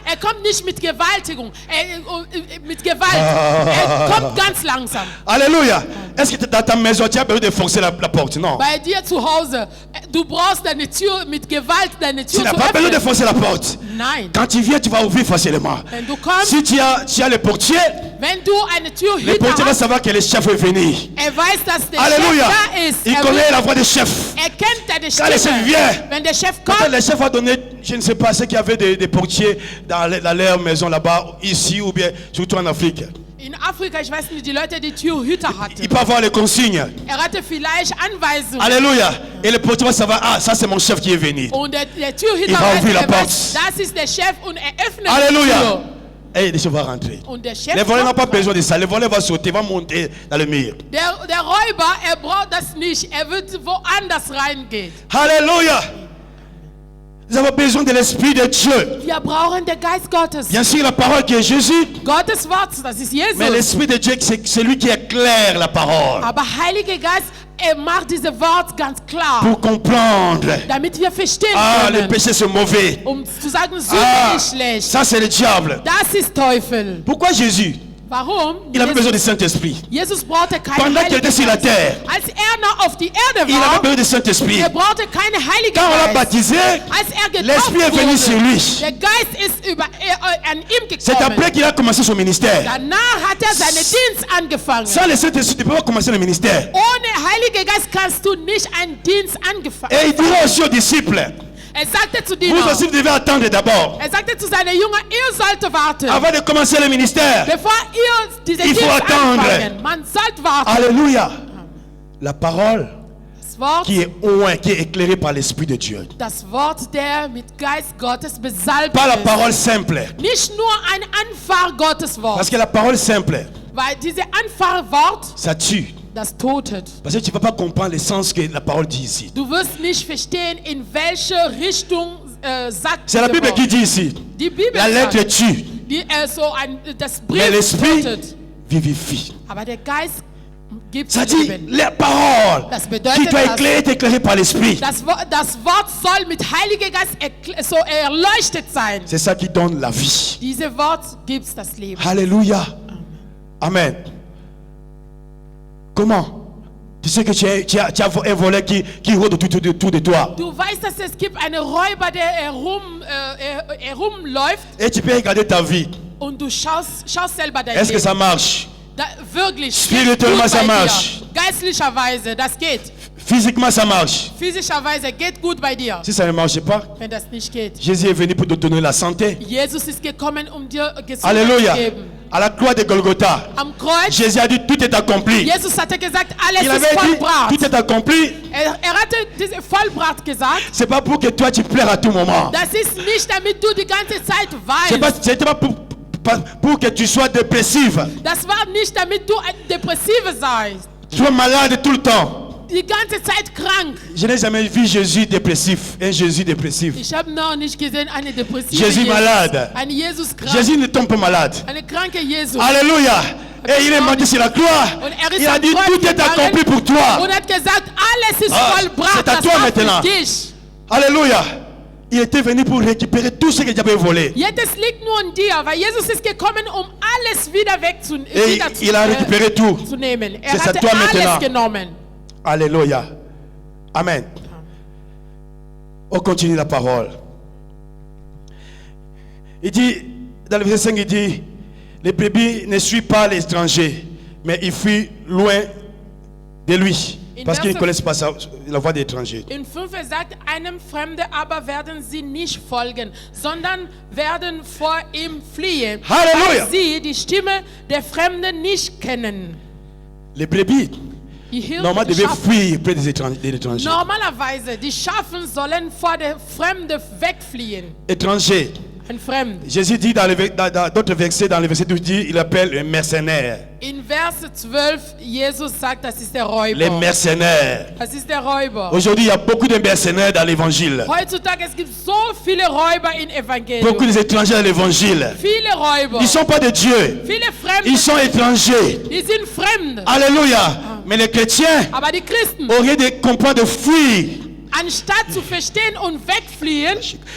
er kommt nicht mit Gewaltigung. Mit Gewalt. Kommt ganz langsam.
Alléluia. Est-ce que dans ta maison, tu as besoin de forcer la porte? Non.
Bei dir zu Hause, du brauchst deine Tür mit Gewalt, deine Tür
Tu n'as
zu
pas besoin de
öffnen.
forcer la porte.
Nein.
Quand tu viens, tu vas ouvrir facilement.
Wenn du kommst,
Si tu as le portier,
wenn du eine Tür
le
hinter
portier va
hast,
savoir que le chef est venu.
weiß, dass der
Alléluia.
Chef da ist.
Il connaît la voix du chef.
Kennt deine
Quand le chef
Stimme.
vient,
Wenn der Chef
quand
kommt,
le chef a donné, je ne sais pas, ce qu'il y avait des portiers dans leur maison là-bas, ici ou bien surtout en Afrique.
in Afrika, ich weiß nicht, die Leute, die Türhüter
Il
hatten.
peut avoir les consignes.
Hatte vielleicht Anweisungen.
Alléluia. Et le portier va savoir, ah, ça c'est mon chef qui est venu.
Und der Türhüter
Il va ouvrir la
weiß,
porte.
das ist der Chef und öffnet die
Alléluia.
Tür.
Et le chef va rentrer.
Und der Chef
Les voleurs n'ont
kommt
pas
rein.
besoin de ça. Le voleur va sauter, va monter dans le mur.
Der Räuber, braucht das nicht. Wird woanders reingehen.
Alléluia. Nous avons besoin de l'Esprit de Dieu.
Wir brauchen den Geist Gottes.
Bien sûr, la parole qui est Jésus,
Gottes Wort, das ist Jesus.
mais l'Esprit de Dieu, c'est celui qui éclaire la parole
Aber Heiliger Geist, macht diese Wort ganz klar,
pour comprendre.
damit wir verstehen
Ah, le
können.
péché c'est mauvais.
Zu sagen, Sünde
Ah,
ist schlecht.
ça c'est le diable.
Das ist Teufel.
Pourquoi Jésus?
Warum?
Il avait besoin du Saint-Esprit.
Jesus brauchte keinen
Pendant qu'il
Heiligen
était sur la
Geist.
terre,
Als noch auf die Erde
il avait
war,
besoin du Saint-Esprit.
brauchte keine Heiligen
Quand on l'a
Geist.
baptisé,
Als getauft
l'Esprit est venu sur
wurde,
lui.
der Geist ist an ihm
C'est
gekommen.
après qu'il a commencé son ministère.
Danach hat seinen Dienst angefangen.
Sans le Saint-Esprit, tu ne peux pas commencer le ministère.
Ohne Heiligen Geist kannst du nicht einen Dienst angefangen.
Et il dira aussi aux disciples,
Sagte zu
vous
Dienern,
aussi vous devez attendre d'abord.
sagte zu seinen Jüngern, ihr solltet warten.
Avant de commencer le ministère.
Bevor ihr diese
Il faut
Dienst
attendre.
anfangen. Man sollte warten.
Alléluia. La parole
Das Wort,
qui est oint, qui est éclairée par l'Esprit de Dieu.
das Wort, der mit Geist Gottes besalbt
Pas la
ist.
parole simple.
Nicht nur ein Anfahrgotteswort.
Parce que la parole simple,
Weil diese Anfahrwort,
ça tue.
das totet.
Parce que tu ne peux pas comprendre le sens que la parole dit ici.
Du wirst nicht verstehen, in welche Richtung sagt
C'est la
diese
Bible
Wort.
qui dit ici.
Die Bibel
La lettre
sagt,
tue,
das
mais
Brief
l'Esprit
totet.
vivifie.
Aber der Geist gibt
Ça dit,
Leben.
la parole
Das
qui
bedeutet,
doit
dass
éclairer est éclairée par l'Esprit.
das Wort soll mit Heiliger Geist so erleuchtet sein.
C'est ça qui donne la vie.
Diese Wort gibt das Leben.
Alléluia. Amen. Comment? Tu sais que tu as un volet qui rôde autour de toi.
Du weißt, dass es gibt einen Räuber, der herumläuft
Et tu peux regarder ta vie.
und du schaust selber dein
Est-ce que
Leben.
ça marche?
Wirklich.
Spirituellement,
geht gut
ça
bei
marche.
dir. Geistlicherweise, das geht.
Physiquement, ça marche.
Physischerweise geht gut bei dir,
Si ça ne marche pas,
wenn das nicht geht.
Jésus est venu pour te donner la santé.
Jesus ist gekommen, dir Gesundheit zu
Alléluia.
geben.
À la croix de Golgotha,
Am Kreuz,
Jésus a dit tout est accompli.
Jesus hatte gesagt, alles
Il
ist
avait dit
vollbracht.
tout est accompli.
Hatte diese vollbracht gesagt.
C'est pas pour que toi tu pleures à tout moment.
Das ist nicht, damit du die ganze Zeit
C'était
weinst.
pas pour que tu sois dépressif.
Das war nicht, damit du ein Depressive seist.
Tu sois malade tout le temps.
Die ganze Zeit krank.
Je n'ai jamais vu Jésus dépressif. Un Jésus dépressif.
Ich habe noch nicht gesehen, eine depressive
Jésus
Jesus.
malade.
Ein Jesus krank.
Jésus ne tombe pas malade.
Eine kranke Jesus.
Alléluia. Et il est mort sur la croix.
Und ist
Il a
am
dit
Kreuz
tout est
gegangen
accompli pour toi.
Und hat gesagt, alles ist
Ah,
vollbracht.
c'est à
Das
toi
war
maintenant.
für dich.
Alléluia. Il était venu pour récupérer tout ce que j'avais volé.
Jetzt es liegt nur an dir, weil Jesus ist gekommen, alles wieder
Et il a récupéré tout.
zu nehmen.
C'est à
Hatte
toi maintenant.
alles genommen.
Alléluia. Amen. On continue la parole. Il dit, dans le verset 5, il dit, les brebis ne suivent pas l'étranger, mais ils fuient loin de lui. Parce qu'ils ne connaissent pas la voix des étrangers.
In 5 sagt, einem Fremde aber werden sie nicht folgen, sondern werden vor ihm fliehen,
Halleluja.
weil sie die Stimme der Fremden nicht kennen.
Les brebis,
Die Hirten,
normalement,
die
devaient
Schafen.
fuir près des étrangers.
Normalerweise, die Schafen sollen vor der Fremde wegfliehen.
Étrangers,
Ein Fremd.
Jésus dit dans d'autres versets, dans le verset 12, il appelle un mercenaire.
In Verse 12, Jesus sagt, das ist der Räuber.
Les mercenaires.
Das ist der Räuber.
Aujourd'hui, il y a beaucoup de mercenaires dans l'évangile.
Heutzutage es gibt so viele Räuber in Evangelium.
Beaucoup d'étrangers dans l'évangile.
Viele Räuber.
Ils ne sont pas de Dieu.
Viele Fremde.
Ils sont étrangers.
Die sind Fremde.
Alléluia. Mais les chrétiens,
Aber die Christen,
au lieu de comprendre, de fuir,
anstatt zu verstehen und wegfliehen,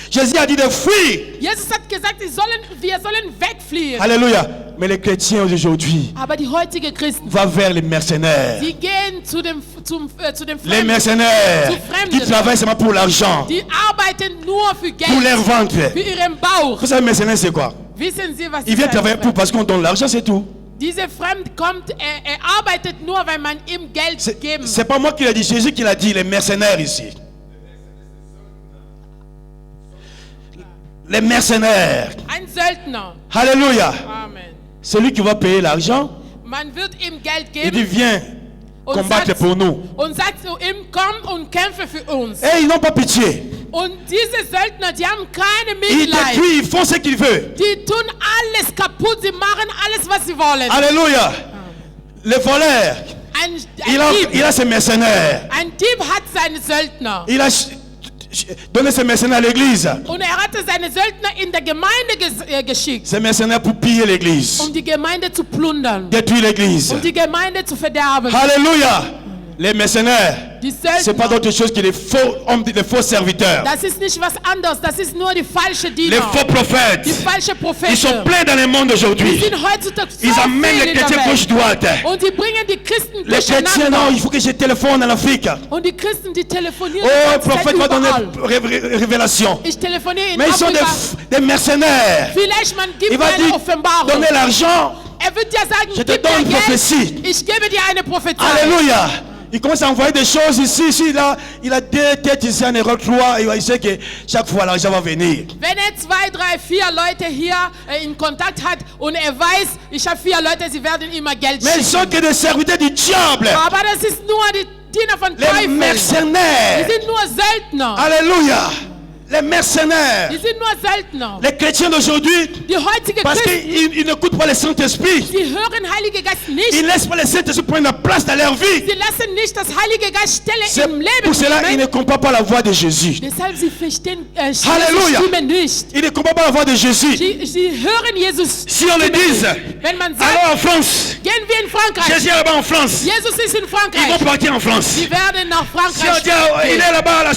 Jésus a dit de fuir.
Jesus hat gesagt, wir sollen wegfliehen.
Alléluia. Mais les chrétiens aujourd'hui
Aber die heutigen Christen,
vont vers les mercenaires.
sie gehen zu dem
Les
Fremden.
mercenaires
Zu Fremden.
qui travaillent seulement pour l'argent,
Die arbeiten nur für
pour leur
Geld,
ventre.
für ihren Bauch.
Vous savez, mercenaire, c'est quoi?
Wissen Sie, was
Il vient
ist ein
travailler
Fremd?
parce qu'on donne l'argent, c'est tout.
Dieser Fremd kommt, er arbeitet nur, weil man ihm Geld geben.
C'est pas moi qui l'ai dit, Jésus qui l'a dit, les mercenaires ici. Les mercenaires.
Ein Söldner.
Alléluia.
Amen.
Celui qui va payer l'argent,
Man wird ihm Geld
il dit
geben
viens combattre pour nous.
und sagt zu ihm, komm und kämpfe für uns.
Et ils n'ont pas pitié.
Und diese Söldner, die haben keine
Ils
Mitleid.
détruisent, ils font ce qu'ils veulent.
Die tun alles kaputt, sie machen alles, was sie wollen.
Alléluia. Le voleur, il a ses mercenaires.
Ein Dieb hat seine Söldner.
Il a donné ses mercenaires à l'église.
Und er hatte seine Söldner in der Gemeinde geschickt,
Ses mercenaires pour piller l'église.
um die Gemeinde zu plundern,
Détruire l'église.
um die Gemeinde zu verderben.
Alléluia. Les mercenaires,
Die
c'est pas
Söldner,
d'autre chose que les faux hommes, les faux serviteurs.
das ist nicht was anderes, das ist nur die falsche
Les
Diener,
faux prophètes.
die falsche
Ils sont
Propheten.
pleins dans le monde
Die
aujourd'hui.
sind heutzutage so
Ils amènent
viel
les
in der
chrétiens
Welt.
gauche-droite.
Und die bringen die Christen
Les chrétiens, non,
durcheinander.
il faut que je téléphone en Afrique.
Und die Christen, die telefonieren
Oh,
die
le
ganze Zeit
prophète va donner
überall.
révélation.
Ich telefoniere in
Mais ils sont
Afrika.
des mercenaires.
Vielleicht man gibt
Il
mir
va
eine
dire,
Offenbarung.
donner l'argent.
Er wird dir sagen,
Je te
gib
donne
mir
une
Geld,
prophétie.
ich gebe dir eine Prophezeiung.
Alléluia. Il commence à envoyer des choses ici, là. Il a deux têtes ici en Europe 3. Il sait que chaque fois l'argent va venir.
Wenn er 2, 3, 4 Leute hier in Kontakt hat und er weiß, ich habe 4 Leute, sie werden immer Geld
Mais ils sont
schicken.
que des serviteurs du diable.
Aber das ist nur die Diener von
Les
Teufel.
mercenaires.
Die sind nur Söldner.
Alléluia. Les mercenaires.
Die sind nur Söldner.
Les chrétiens d'aujourd'hui,
Die heutige
parce
Christen,
qu'ils n'écoutent pas le Saint-Esprit.
sie hören Heilige Geist
Ils
nicht.
ne laissent pas le Saint-Esprit prendre la place dans leur vie.
Sie lassen nicht das Heilige Geist Stelle
C'est
im Leben
pour cela qu'ils
nehmen.
ne comprennent pas la voix de Jésus.
Deshalb sie verstehen
Halleluja.
Stimme nicht.
Ils ne comprennent pas la voix de Jésus.
Sie hören Jesus.
Si on le
Stimme
dise,
nicht. Wenn man
alors
sagt,
en France,
gehen wir in Frankreich.
Jésus est là-bas en France.
Jesus ist in
Ils
Frankreich.
vont partir en France.
Sie werden nach
Si on
Frankreich
dit oh, il
gehen.
est là-bas à la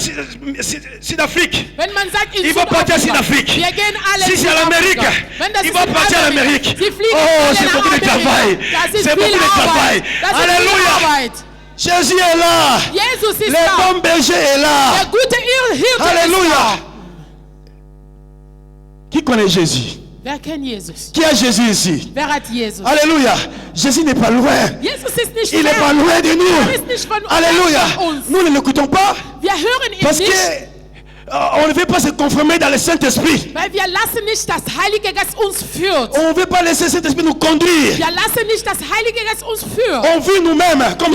Sud-Afrique,
Wenn man sagt, in
ils vont partir à Sud-Afrique.
wir gehen alle
Si c'est à l'Amérique,
Wenn das
ils
ist
vont
in
partir à
Amerika,
l'Amérique.
Sie fliegen
Oh,
alle
c'est
nach
beaucoup de
Amerika.
travail.
Das ist
C'est beaucoup
viel
de travail.
Arbeit. Das ist viel
Alléluia.
Arbeit.
Jésus est là.
Jesus ist
Le
da.
bon berger est
Der
là.
gute Hirte ist
Alléluia.
da.
Qui connaît Jésus?
Wer kennt Jesus?
Qui a Jésus ici?
Wer hat Jesus?
Alléluia. Jésus n'est pas loin.
Jesus ist nicht
Il n'est pas
fern.
loin de
Er
nous.
ist nicht von
Alléluia.
von uns.
Nous ne l'écoutons pas
Wir hören ihn
parce que
nicht,
on ne veut pas se conformer dans le Saint-Esprit.
weil wir lassen nicht, dass Heilige Geist uns führt.
On ne veut pas laisser le Saint-Esprit nous conduire.
Wir lassen nicht, dass Heilige Geist uns führt.
On vit nous-mêmes comme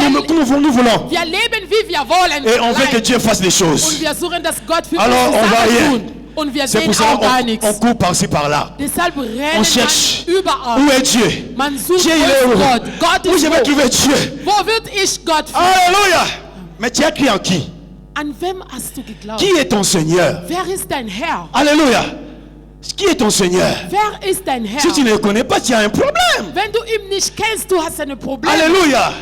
nous voulons.
Wir leben, wie wir wollen.
Et on veut que
Nein.
Dieu fasse des
Und
choses.
wir suchen, dass Gott für
Alors,
uns
on va
Sachen
rien.
tut. Und wir
C'est
sehen
pour cela
auch gar
qu'on
nichts.
court par-ci par-là.
Deshalb
On
rennen
cherche.
man überall.
Où est Dieu?
Man sucht,
Dieu,
wo
il est
ist
où?
Gott. Gott
Où
ist
je vais
wo.
trouver Dieu?
Wo wird ich Gott finden?
Alléluia. Mais tu as cru en qui?
An wem hast du geglaubt?
Qui est ton Seigneur?
Wer ist dein Herr?
Alléluia. Qui est ton Seigneur?
Wer ist dein Herr?
Si tu ne le connais pas, tu as un problème.
Wenn du ihn nicht kennst, du hast ein Problem.
Alléluia.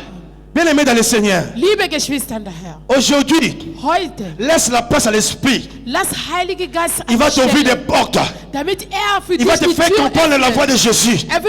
Bien-aimé dans le Seigneur.
Liebe Geschwister in der Herr,
Aujourd'hui,
heute
laisse la place à l'Esprit.
lass Heilige Geist
Il va t'ouvrir des
einstellen,
portes.
damit er für
Il
dich
va te
die
faire
Tür
comprendre la voix
öffnet.
de Jésus.
Er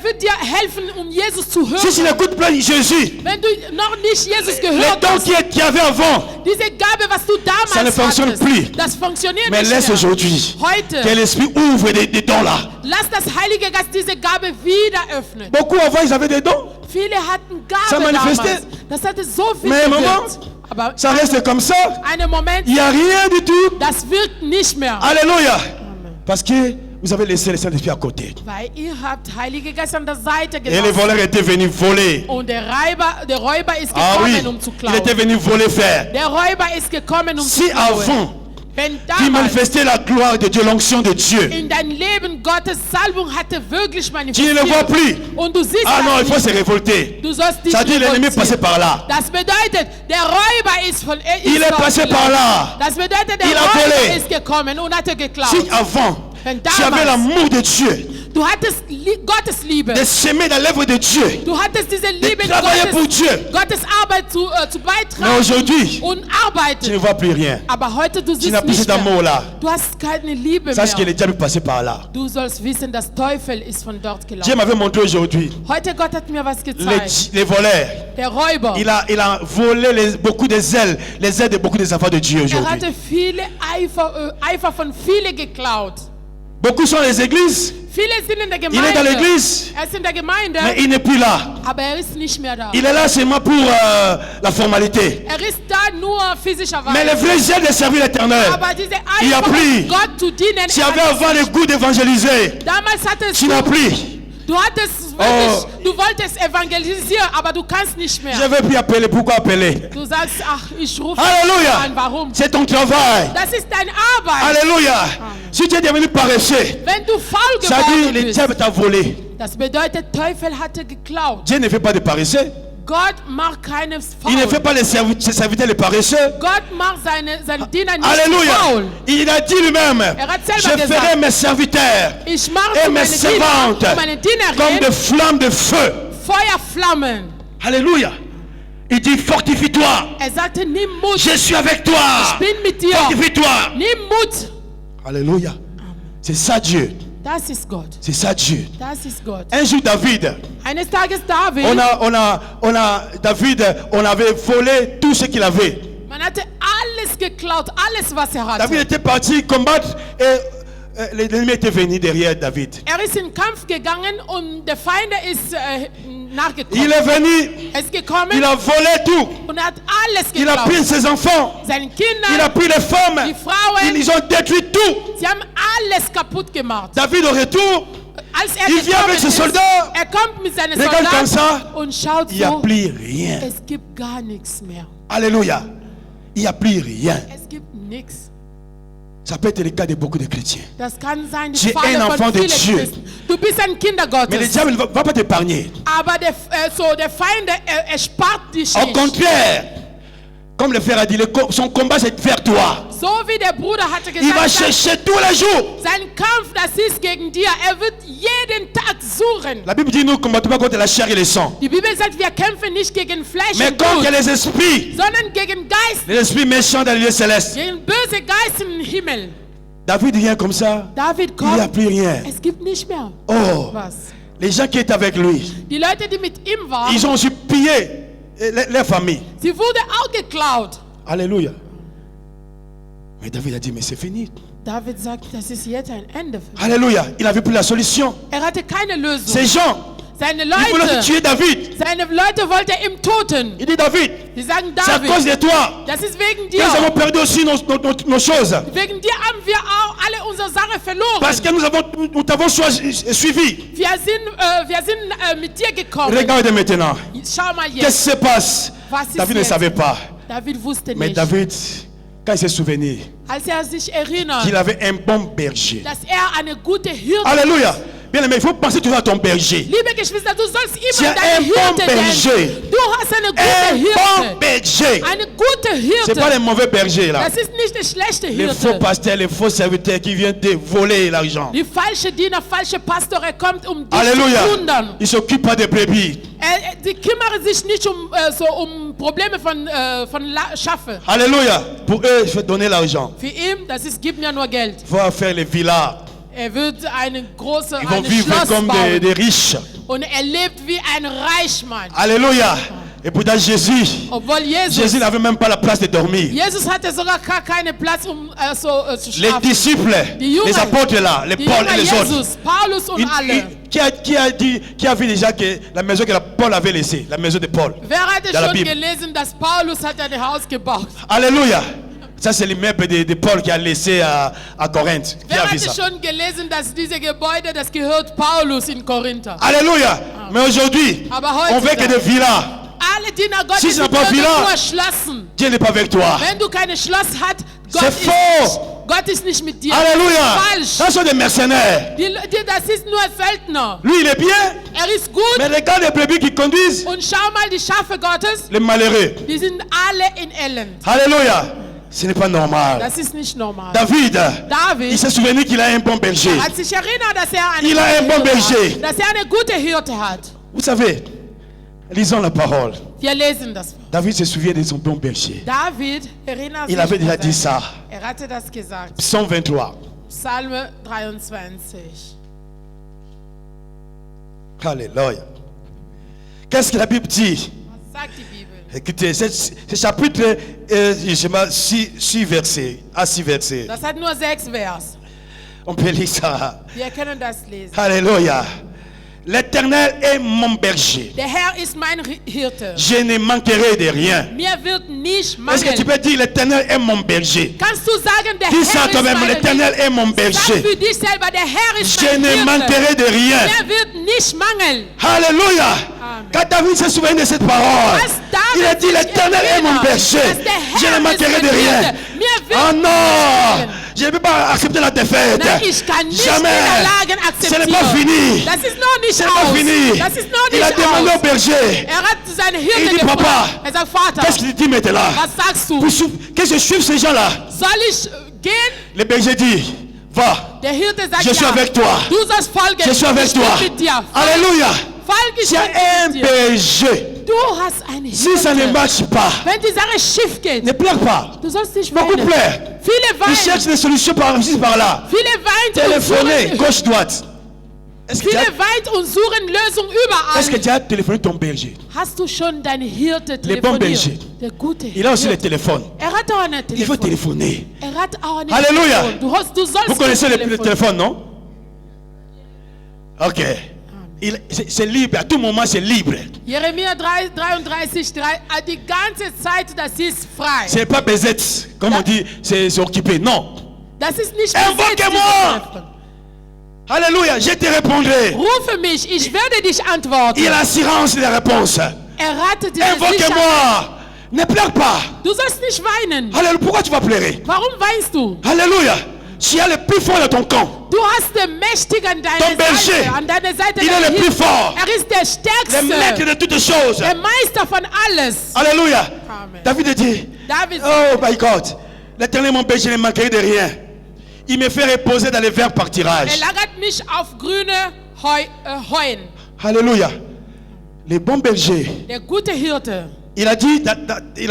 wird dir helfen, Jesus zu hören.
Si tu n'écoutes pas Jésus,
Wenn du noch nicht Jesus
les
gehört
dons
hast,
qu'il y avait avant,
diese Gabe, was du
Ça ne
damals
fonctionne
hattest,
plus.
das funktioniert
mais
nicht
laisse
mehr.
aujourd'hui
Heute,
que l'Esprit ouvre des dons là.
lass das Heilige Geist diese Gabe wieder öffnen.
Beaucoup avant, ils avaient des dons.
Viele hatten
Ça
Gabe
manifestait.
damals. Das hatte so viel
Mais un moment,
gewirkt. Aber
ça reste comme ça.
einen Moment,
Il n'y a rien du tout.
das wirkt nicht mehr.
Alléluia. Parce que vous avez laissé le Saint-Esprit à côté.
Weil ihr habt Heilige Geist an der Seite
Et le
gelassen.
voleur était venu voler.
Und der Räuber ist
Ah oui,
gekommen, um zu
il était
klauen.
venu voler faire.
Der Räuber ist gekommen, um
Si
zu klauen.
avant,
Wenn
qui
damals
manifestait la gloire de Dieu, l'onction de Dieu.
in dein Leben Gottes Salbung hatte wirklich
Tu ne le vois
manifestiert.
plus.
Und du siehst
Ah non,
das
il faut
nicht.
se révolter.
Du sollst dich
Ça dit l'ennemi est passé
revoltieren.
par là.
Das bedeutet, der Räuber ist von
Il est passé par là.
Das bedeutet, der
Il a
Räuber
volé.
ist gekommen und hatte geklaut.
Si avant,
Wenn
tu avais
damals
l'amour de Dieu,
du hattest Gottes Liebe,
de s'aimer dans l'œuvre de Dieu,
du hattest diese
de
Liebe
travailler pour
Gottes,
Dieu.
Gottes Arbeit zu
Mais
beitragen
aujourd'hui,
und
tu ne
arbeiten.
vois plus rien.
Aber heute du
Tu
siehst
n'as plus
nicht
cet
mehr.
amour-là.
Du hast keine Liebe
Sache que
mehr.
le diable est passé par là.
Du sollst wissen, das Teufel ist von dort
Dieu
gelaufen.
m'avait montré aujourd'hui
Heute Gott hat mir was gezeigt.
les voleurs.
Der Räuber.
Il a volé beaucoup des ailes, les ailes de beaucoup des enfants de Dieu aujourd'hui.
Hatte viele Eifer von vielen geklaut.
Beaucoup sont les églises,
Viele sind in der
il est dans
Gemeinde.
l'église,
Er ist in der Gemeinde,
mais il n'est plus là.
aber er ist nicht mehr da.
Il est là seulement pour la formalité.
Er ist da nur physischerweise.
Mais le vrai zèle de servir l'éternel,
Aber diese
il y a
Eifer,
plus.
Gott zu dienen,
tu avais avant le goût d'évangéliser,
damals hattest
tu n'as plus.
du hattest wirklich, du wolltest evangelisieren, aber du kannst nicht mehr.
Je ne veux plus appeler, pourquoi appeler?
Du sagst, ach, ich rufe
Alléluia.
an, warum?
C'est ton travail.
Das ist deine Arbeit.
Alléluia. Si tu es devenu paresseux,
Wenn du faul
ça dit
geworden
le
bist,
diable t'a volé.
das bedeutet, Teufel hatte geklaut.
Dieu ne fait pas de paresseux.
Gott macht keine
Il ne fait
faul.
pas ses serviteurs les paresseux.
Gott macht seine Diener nicht
Alléluia.
faul.
Il a dit lui-même,
hat
je
selber gesagt,
ferai mes serviteurs
Ich mache
et
zu
mes
meine Diener
servantes
und meine
comme
Dienerin
des flammes de feu.
Feuerflammen.
Alléluia. Il dit, fortifie-toi.
Er sagte, nimm Mut.
Je suis avec toi.
Ich bin mit dir.
Fortifie-toi.
Nimm Mut.
Alléluia. C'est ça Dieu.
Das ist Gott.
C'est ça Dieu.
Das ist Gott.
Un jour David,
Eines Tages David,
David, on avait volé tout ce qu'il avait.
man hatte alles geklaut, alles was er hatte.
David était parti combattre et l'ennemi était venu derrière David.
Er ist in den Kampf gegangen und der Feind ist nachgekommen.
Il est venu,
Er ist gekommen
il a volé tout.
und er hat alles
Il a
geklaut.
pris ses enfants,
Seine Kinder,
il a pris les femmes,
die Frauen,
ils ont détruit tout.
sie haben alles kaputt gemacht.
David au retour,
Als er
il vient avec ses
gekommen ist,
soldats.
er kommt mit seinen
Regarde comme
Soldaten
ça,
und schaut
il n'y a
so,
plus rien.
es gibt gar nichts mehr.
Alléluia. Il n'y a plus rien.
Es gibt nichts.
Ça peut être le cas de beaucoup de chrétiens.
Das kann sein,
Tu
die
es
Falle
un enfant
von
de
vielen
Dieu.
Christen. Du bist ein Kinder
Mais le
Gottes.
diable ne va pas t'épargner.
Aber der Feind, er spart dich
Au
nicht.
contraire, comme le frère a dit, son combat c'est vers toi.
So wie der Bruder hatte
Il va
gesagt,
chercher tous les jours.
sein Kampf, das ist gegen dir. Er wird jeden Tag suchen.
La Bible dit nous ne combattons pas contre la chair et le sang,
Die Bibel sagt, wir kämpfen nicht gegen Fleisch
mais
und
contre
Blut,
les esprits,
sondern gegen Geist,
les esprits méchants dans les lieux célestes.
gegen böse Geister im Himmel.
David vient comme ça,
David
il n'y a
kommt,
plus rien.
es gibt nicht mehr
Oh,
was.
les gens qui étaient avec lui,
Die Leute, die mit ihm waren,
ils ont aussi pillé leur famille.
sie wurde auch geklaut.
Alléluia. Mais David a dit, mais c'est fini.
David sagt, das ist jetzt ein Ende.
Alléluia. Il n'avait plus la solution.
Er hatte keine Lösung.
Ces gens,
Seine
ils voulaient
Leute,
tuer David.
seine Leute wollte er im Toten.
Il dit, David,
Sie sagen,
c'est à cause
David,
de toi
das ist wegen
que nous avons
dir.
perdu aussi nos choses.
Wegen dir haben wir auch alle unsere Sache verloren.
Parce que nous t'avons suivi.
Wir sind mit dir gekommen.
Regarde maintenant.
Schau mal
Qu'est-ce
jetzt.
qui se passe?
Was ist
David ne
jetzt?
savait pas.
David wusste
Mais
nicht.
David, quand il s'est souvenu
Als er sich erinnert,
qu'il avait un bon berger.
dass er eine gute Hirte
Alléluia. Bien aimé, il faut penser toujours à ton berger.
Liebe Geschwister, du sollst
Tu
immer
as
deine
un bon
Hirte
berger.
denken. Du hast eine
Un
gute
bon
Hirte.
berger.
Eine gute
C'est pas les
Hirte.
mauvais bergers là.
Das ist nicht der schlechte
Les faux
Hirte.
pasteurs, les faux serviteurs qui viennent te voler l'argent.
Die falsche Diener, falsche Pastor, er kommt, um dich
Alléluia.
zu plündern.
Ils s'occupent pas des brebis.
Die kümmern sich nicht um Probleme von Schafe.
Alléluia. Pour eux, je vais donner l'argent.
Für ihn, das ist, gib mir nur Geld.
Va faire les villas.
Er wird eine große
Ils vont
eine
vivre
Schloss
comme
bauen.
des riches.
Und er lebt wie ein Reichmann.
Alléluia. Et pourtant Jésus,
Obwohl
Jésus n'avait même pas la place de dormir.
Jesus hatte sogar gar keinen Platz, um zu
Les
schlafen.
disciples,
Die Jünger,
les apôtres là, les
Die
Paul et
Jünger
les autres.
Jesus, Paulus und alle.
Qui a vu déjà que la maison que Paul avait laissée, la maison de Paul.
Wer hatte
Dans la
schon
Bible.
gelesen, dass Paulus hat ein Haus gebaut?
Alléluia. Ça c'est l'immeuble de Paul qui a laissé à Corinthe. Qui
Wer
a vu
hatte
ça?
schon gelesen, dass diese Gebäude, das gehört Paulus in Korinther?
Alléluia. Mais aujourd'hui,
Aber heute
on veut que des villas.
alle Diener Gottes
Si c'est
die
pas
können
Villa,
nur schlossen.
Dieu n'est pas avec toi.
Wenn du kein Schloss hast,
C'est faux.
Gott ist nicht mit dir.
Alléluia.
Falsch.
Ça sont des mercenaires.
Das ist nur Söldner.
Lui, il est bien.
Ist gut.
Mais regarde les brebis qui conduisent.
Und schau mal die Schafe Gottes.
Les malheureux.
Die sind alle in Elend.
Alléluia. Ce n'est pas normal.
Das ist nicht normal.
David, il s'est souvenu qu'il a un bon berger.
Hat sich erinnert, dass
Il a un bon berger.
Dass eine gute Hirte hat.
Vous savez, lisons la parole.
Wir lesen das.
David se souvient de son bon berger.
David erinnert sich.
Il avait déjà dit ça.
Hatte das gesagt.
Psaume 23.
Psalm 23.
Alléluia. Qu'est-ce que la Bible dit?
Was sagt die Bibel?
Écoutez, ce chapitre, 6 versets. À 6 versets.
Das hat nur 6 Vers.
On peut lire ça.
Wir können das lesen.
Alléluia. L'Éternel est mon berger.
Der Herr ist mein Hirte.
Je ne manquerai de rien.
Mir wird nicht
Est-ce que tu
mangeln.
peux dire l'Éternel est mon berger?
Kannst du sagen, der
Dis ça
Herr ist
toi-même,
mein
l'Éternel est mon
Sag
berger.
für dich selber, der Herr ist
Je
mein
ne
Hirte.
manquerai de rien.
Mir wird nicht mangeln.
Alléluia.
Amen.
Quand David se souvient de cette parole,
Als David
il a dit
sich
l'Éternel est mon
erinnert,
berger.
dass der
Je
Herr
ne
ist
manquerai
mein
de rien.
Hirte. Mir wird
Oh
nicht
non,
mangeln.
je ne peux pas accepter la défaite.
Nein, ich kann nicht
Jamais.
Niederlagen
Ce
akzeptieren.
n'est pas fini.
Das ist noch nicht
Ce n'est pas
aus.
fini.
Das ist noch
Il a
nicht
demandé au
aus.
berger.
Hat seine
Il
Hirte
dit,
gefragt.
Papa,
Er sagt, Vater,
qu'est-ce qu'il dit maintenant?
was sagst du?
Que je suive ces gens-là.
Soll ich gehen?
Le berger dit, va,
Der Hirte sagt,
je suis avec toi.
Du sollst folgen.
Je suis avec
Ich bin
toi.
mit dir.
Alléluia.
Folge, ich
Tu as un
bin mit dir.
berger.
Du hast eine
Si ça ne
Hirte.
marche pas,
Wenn die Sache schief geht,
ne pleure pas.
du sollst nicht
Beaucoup
weinen.
pleurent.
Viele
Ils cherchent
weinen.
des solutions par ici, par là.
Viele weinen und
Téléphoner,
suchen,
gauche, droite. Est-ce que,
viele weinen und suchen Lösungen
est-ce que
überall.
tu as téléphoné ton berger?
Hast du schon deine Hirte
Les bons bergers.
telefoniert? Der gute
Il a aussi le
Hirte.
téléphone.
Hat auch eine
Il faut
Telefon.
téléphoner.
Hat auch eine
Alléluia.
Telefon. Du sollst
Vous connaissez le
telefonieren.
téléphone, non? Ok. C'est libre, à tout moment c'est libre.
Jeremia 33, 3, die ganze Zeit, das ist frei.
C'est pas bezette, comme on dit, c'est occupé. Non.
Das ist nicht
Invoquez-moi. Alléluia, je te répondrai.
Rufe mich, ich werde dich antworten.
Il a l'assurance de la réponse.
Hat die Sicherheit.
Invoquez-moi. Ne pleure pas.
Du sollst nicht weinen.
Alléluia, pourquoi tu vas pleurer?
Warum weinst du?
Alléluia. Tu as le plus fort dans ton camp.
Du hast den Mächtigen an
Ton
deiner
berger.
Seite. An deiner Seite.
Il est le plus fort.
Ist der Stärkste.
Le maître de toutes choses.
Der Meister von alles.
Alléluia.
Amen.
David dit,
David,
oh my God, l'Éternel mon berger, je ne manquerai de rien. Il me fait reposer dans les verts pâturages.
lagert mich auf grüne Heuen.
Alléluia. Les bons bergers.
Der gute Hirte.
Il a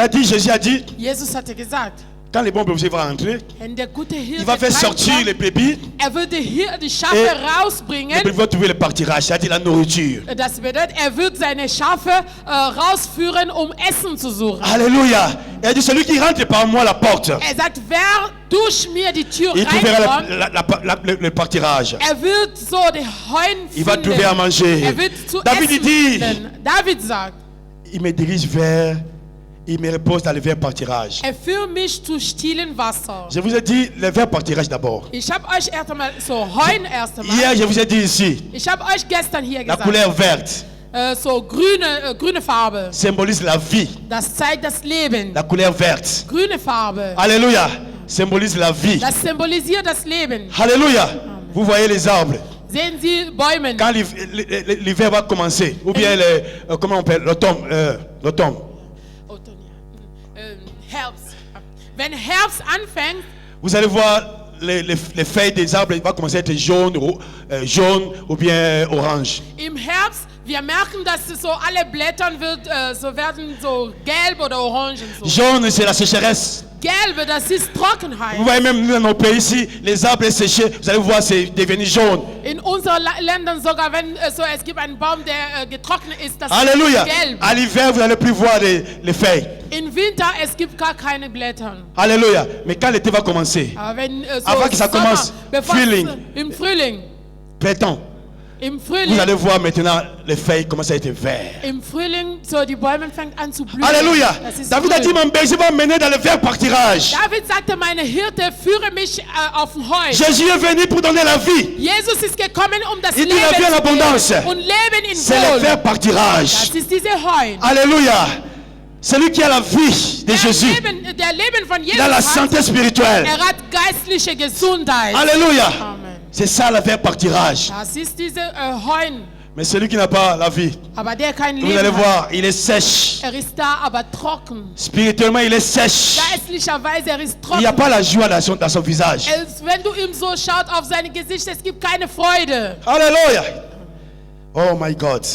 dit, Jésus a dit,
Jesus hatte gesagt,
quand les bons bergers vont rentrer,
wenn der gute Hirte
il va faire sortir les brebis
würde hier die Schafe
Et-
rausbringen.
et puis il va trouver le pâturage, c'est-à-dire la nourriture.
Das bedeutet, wird seine Schafe rausführen, Essen zu suchen.
Alléluia. Il a dit, celui qui rentre par moi la porte,
Sagt, wer durch mir die Tür
il trouvera
reinkommt,
le pâturage.
wird so die Heuen
Il va trouver à
finden.
manger.
Wird zu
David
essen
dit,
finden. David sagt,
il me dirige vers, il me repose dans le vert pâturage.
führt mich zu stillen Wasser.
Je vous ai dit le vert pâturage d'abord.
Ich habe euch erst einmal so Heuen erst einmal.
Hier, je vous ai dit ici,
Ich habe euch gestern hier
la
gesagt,
couleur verte
so grüne Farbe.
symbolise la vie.
Das zeigt das Leben.
La couleur verte.
Grüne Farbe.
Alléluia. Symbolise la vie.
Das symbolisiert das Leben.
Alléluia. Vous voyez les arbres.
Sehen Sie Bäume.
Quand l'hiver va commencer, ou bien comment on appelle l'automne.
Herbst. Wenn Herbst anfängt,
Vous allez voir les feuilles des arbres vont commencer à être jaunes ou bien orange.
im Herbst, wir merken, dass so alle Blättern werden so gelb oder orange und so.
Jaune, c'est la sécheresse.
Gelbe, das ist Trockenheit.
Vous voyez même nous dans nos pays ici, les arbres séchés, vous allez voir, c'est devenu jaune.
In unseren Ländern sogar, wenn es gibt einen Baum, der getrocknet ist, das
Alléluia.
ist gelb.
À l'hiver, vous n'allez plus voir les feuilles.
Im Winter, es gibt gar keine Blätter.
Alléluia. Mais quand l'été va commencer,
Aber wenn
Avant que ça commence, Frühling.
Im Frühling,
printemps,
im
vous
Frühling,
allez voir maintenant les feuilles commencent à être vertes.
im Frühling, so die Bäume fangen an zu blühen.
Alléluia.
Das ist
David a dit,
grün.
mon berger va mener dans le vert pâturage.
David sagte, meine Hirte führe mich auf den Heu.
Jésus est venu pour donner la vie.
Jesus ist gekommen, das
Il dit
Leben
la vie en
zu
abondance.
geben und Leben in
C'est le
Wohl.
vert pâturage.
Das ist diese Heu.
Alléluia. Celui qui a la vie de Jésus,
der Leben von Jesus
il a la santé spirituelle.
hat geistliche Gesundheit.
Alléluia.
Amen.
C'est ça le vrai pâturage.
Das ist diese Heun.
Mais celui qui n'a pas la vie,
Aber der kein
vous
Leben
allez
hat,
voir, il est sèche.
ist da, aber trocken.
Spirituellement, il est sèche.
Geistlicherweise, ist
Il n'y a
trocken.
pas la joie dans son visage.
Wenn du ihm so schaut auf sein Gesicht, es gibt keine Freude.
Alléluia. Oh my God.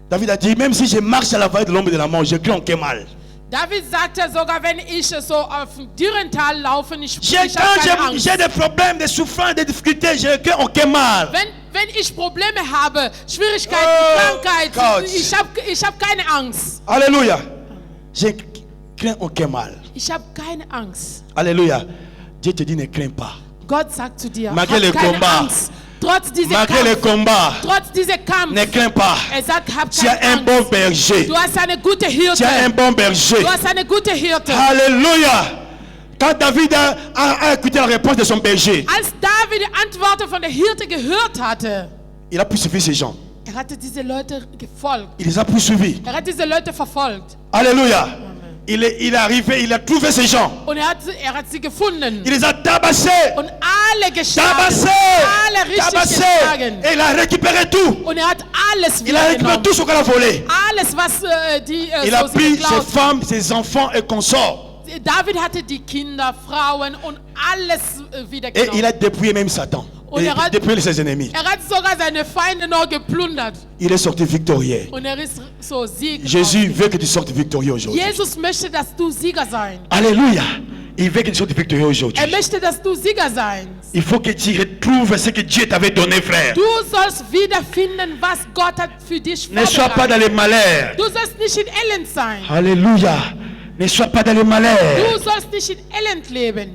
David a dit, même si je marche à la vallée de l'ombre de la mort, je crains aucun mal.
David sagte sogar, wenn ich so auf dem Dürrental laufe, ich habe keine
Quand
Angst.
j'ai des problèmes, des souffrances, des difficultés, je crains aucun mal.
Wenn ich Probleme habe, Schwierigkeiten, Krankheit,
Gott.
ich hab keine Angst.
Alléluia. Je crains aucun mal.
Ich habe keine Angst.
Alléluia. Dieu te dit, ne crains pas.
Gott sagt zu dir,
Malgré les
hab keine
combats.
Angst. Trotz dieser
Malgré les
Kampf,
combats,
trotz dieser Kampf,
ne crains pas.
sagt, hab
Tu as
keine
un bon
Angst.
berger.
Du hast eine gute Hirte.
Tu as un bon berger.
Du hast eine gute Hirte.
Alléluia. Quand David a écouté la réponse de son berger,
Als David die Antworten von der Hirte gehört hatte,
il a poursuivi ces gens.
hatte diese Leute gefolgt.
Il les a poursuivis.
Hat diese Leute verfolgt.
Alléluia. Il est arrivé, il a trouvé ces gens.
Und hat sie gefunden.
Il les a tabassés.
Und alle geschlagen.
Tabassés.
Alle richtig
Tabassés.
geschlagen.
Et il a récupéré tout.
Und hat alles
Il a récupéré
wiedergenommen.
tout ce qu'on a volé.
Alles, was die
Il a
so sie
pris
geklaut.
ses femmes, ses enfants et consorts.
David hatte die Kinder, Frauen und alles wieder
Et il
genommen.
a dépouillé même Satan.
Und
Et
er hat-
dépouillé ses ennemis.
Hat sogar seine Feinde noch geplündert.
Il est sorti victorieux.
Und ist so siegreich.
Jésus veut que tu sortes victorieux aujourd'hui.
Jesus möchte, dass du Sieger sein.
Alléluia. Il veut que tu sortes victorieux aujourd'hui.
Möchte, dass du Sieger sein.
Il faut que tu retrouves ce que Dieu t'avait donné, frère.
Du sollst wiederfinden, was Gott hat für dich
Ne sois pas dans
vorbereitet.
les malheurs.
Du sollst nicht in Elend sein.
Alléluia. Ne sois pas dans les
Du
malheurs.
sollst nicht in Elend leben.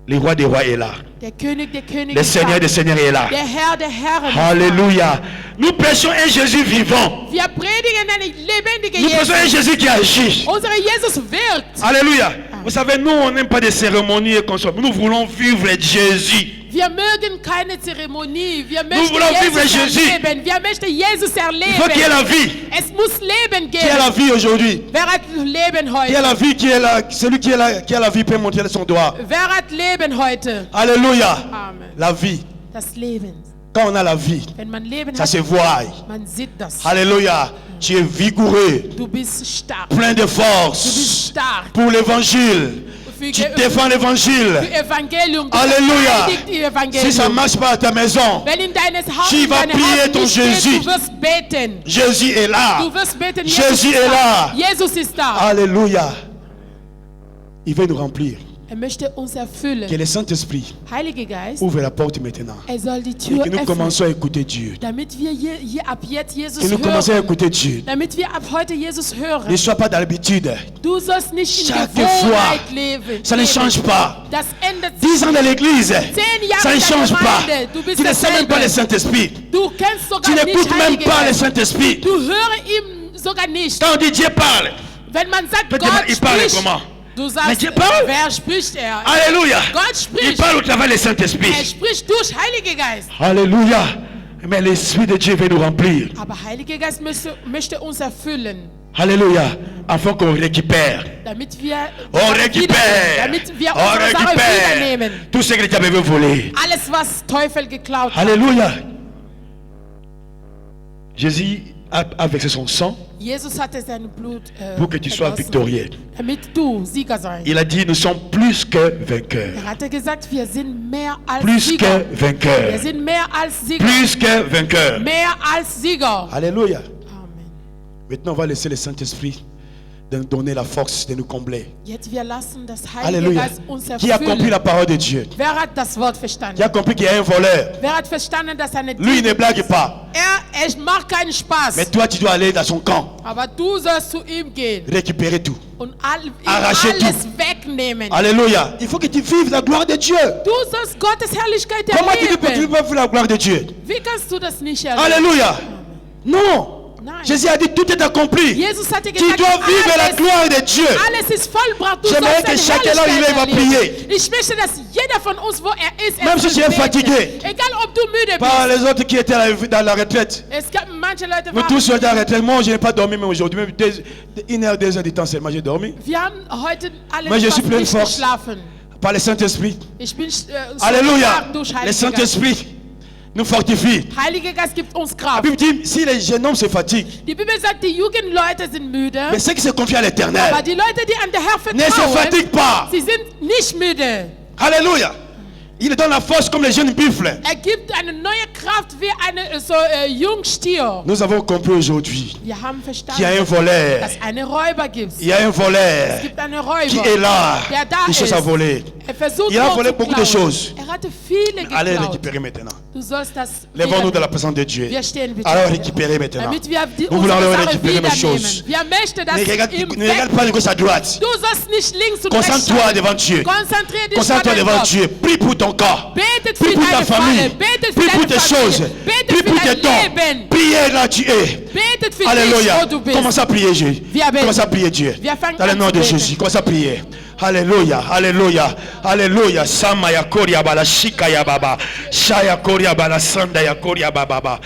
Le roi des rois est là.
Der König der Könige
Le
ist
Seigneur
da.
des seigneurs est là.
Der Herr der Herren ist da.
Alléluia. Nous prêchons un Jésus vivant.
Wir predigen einen lebendigen
Nous prêchons un
Jesus.
Jésus qui agit.
Unser Jesus wirkt.
Alléluia. Vous savez, nous, on n'aime pas des cérémonies et consorts. Nous voulons vivre Jésus.
Wir mögen keine Zeremonie. Wir
Nous
möchten
voulons vivre
Jesus
Jésus.
erleben. Wir möchten Jesus
Il faut qu'il y ait
erleben.
la vie.
Es muss Leben
Qui a la
geben.
vie aujourd'hui?
Wer hat Leben
Qui a
heute?
la vie, qui est là, celui qui a la vie peut montrer son doigt.
Wer hat Leben heute?
Alléluia.
Amen.
La vie.
Das Leben.
Quand on a la vie,
Wenn man Leben
ça
hat,
se voit.
man sieht das.
Alléluia. Tu es vigoureux,
Du bist stark.
plein de
Du bist
force
stark.
pour l'évangile.
Für
Tu défends l'évangile.
Evangelium. Du
Alléluia.
verteidigst die
Si ça ne
Evangelium.
marche pas à ta maison,
Wenn in deines Haus,
Tu vas
deine
prier
Haus
ton
nicht steht,
Jésus.
du wirst beten.
Jésus est là.
Du wirst beten.
Jésus est là.
Jesus ist da.
Alléluia. Il veut nous remplir.
Möchte uns
Que
erfüllen.
le Saint-Esprit
Heiliger Geist,
ouvre la porte maintenant.
soll die
Et
Tür
que nous
öffnen,
commençons à écouter Dieu.
damit wir hier ab jetzt Jesus
Que nous commençons à
hören.
écouter Dieu.
Damit wir ab heute Jesus
Ne
hören.
sois pas dans l'habitude.
Du sollst nicht in
Chaque
Gewohnheit leben.
Ça ne change pas.
Das ändert sich.
10 ans dans l'église,
10 Jahre
ça ne
in der
change pas.
Gemeinde. Du bist
Tu ne sais même
dasselbe.
pas le Saint-Esprit.
Du kennst sogar
Tu
nicht
n'écoutes même
Heiligen
pas le
Geist.
Saint-Esprit.
Du höre ihm sogar nicht.
Quand on dit Dieu parle,
Wenn man sagt,
Peut-être
Gott
il parle
spricht,
comment?
du
Mais
sagst,
Dieu parle.
wer spricht er?
Alléluia.
Gott
Il
spricht.
parle au travers du Saint-Esprit.
Spricht durch Heiliger Geist.
Alléluia. Mais l'Esprit de Dieu veut nous remplir.
Aber Heiliger Geist möchte uns erfüllen,
Alléluia. Afin qu'on récupère.
damit wir
On récupère.
damit wir
On
unsere Sache
récupère.
wiedernehmen.
Tout ce que le diable veut voler.
Alles, was Teufel geklaut hat.
Alléluia. Jésus a versé son sang
Jesus hatte sein Blut
pour que tu sois
vergossen,
victorieux.
damit du Sieger sein.
Il a dit, nous sommes plus que vainqueurs.
Hatte gesagt, wir sind mehr als
Plus
Sieger.
que vainqueurs.
Wir sind mehr als Sieger.
Plus que vainqueurs.
Mehr als Sieger.
Alléluia.
Amen.
Maintenant, on va laisser le Saint-Esprit de nous donner la force de nous combler.
Jetzt wir lassen das Heilige
Alléluia.
Geist uns
Qui a compris
erfüllen.
la parole de Dieu?
Wer hat das Wort
Qui
verstanden?
a compris qu'il y a un voleur?
Wer hat verstanden, dass eine
Lui, il ne blague pas.
er macht keinen Spaß.
Mais toi, tu dois aller dans son camp,
Aber du sollst zu ihm gehen
récupérer tout.
und ihm
Arracher
alles wegnehmen.
Alléluia. Il faut que tu vives la gloire de Dieu.
Du sollst Gottes Herrlichkeit
Comment tu peux
erleben.
vivre la gloire de Dieu?
Wie kannst du das nicht erleben?
Alléluia. Non. Jésus a dit tout est accompli.
Jesus hatte
Tu
gesagt,
dois vivre la gloire de Dieu.
alles ist vollbracht. Du
J'aimerais
sollst
que
seine
chacun là où il est va
Herrlichkeit
prier.
erleben. Ich möchte, dass jeder von uns, wo ist,
Même si tu es
beten.
fatigué
Egal ob du müde
par
bist.
les autres qui étaient dans la retraite.
Es gab manche Leute,
Nous tous sommes à la retraite. Moi, je n'ai pas dormi, mais aujourd'hui, même 1 heure, 2 heures de temps seulement, j'ai dormi.
wir haben heute alle
Mais je suis
fast
plein de
nicht
force.
geschlafen.
Par le Saint-Esprit.
Ich bin so
Alléluia.
stark durch
Le
Heiligen Geist.
Saint-Esprit nous fortifie.
Heiliger Geist gibt uns
La
Kraft.
Bible dit, si les jeunes hommes se fatiguent,
Die Bibel sagt, die Jugendleute sind müde,
mais ceux qui se confient à l'éternel
aber die Leute, die an der Herr
ne se
vertrauen,
fatiguent pas.
sie sind nicht müde.
Alléluia. Il donne la force comme les jeunes buffles.
Er gibt eine neue Kraft wie eine Jungstier.
Nous avons compris aujourd'hui
Wir haben
qu'il y a un
verstanden,
voleur.
dass es eine Räuber gibt.
Il y a un voleur
Es gibt einen
qui
Räuber,
est là.
der da
Des choses à
ist.
voler.
Er versucht
Il a
nur
volé
zu
beaucoup de
klauen.
choses.
Er hatte viele
Allez
geklaut.
récupérer maintenant.
Du sollst das
Lèvons-nous dans la
wiedernehmen.
présence de Dieu.
Wir stehen bitte
Alors
auf.
récupérer maintenant.
Damit wir die,
Nous voulons
unsere
alors
Sache
récupérer mes
wiedernehmen.
choses.
Wir möchten das
Ne regarde,
im
ne regarde pas de gauche à droite.
Du sollst nicht links und rechts
Concentre-toi
schauen.
devant Dieu.
Konzentrier dich
Concentre-toi
vor deinem
devant
Gott.
Dieu. Prie pour ton corps.
Betet
Prie
für
pour ta
deine
famille.
Familie. Betet für
Prie pour
deine
tes choses.
Familie. Betet
Prie
für
pour tes
dein
dons.
Leben.
Priez là tu es.
Betet für dich,
Alléluia.
wo du bist.
Commence à prier Dieu.
Wir beten.
Commence à prier Dieu.
Wir fangen
Dans le
an
nom
zu
de
beten.
Jésus. Commence à prier. Alléluia. Alléluia. Alléluia. Sama ya koria bala shika ya baba. Shaya koria bala sanda ya koria baba.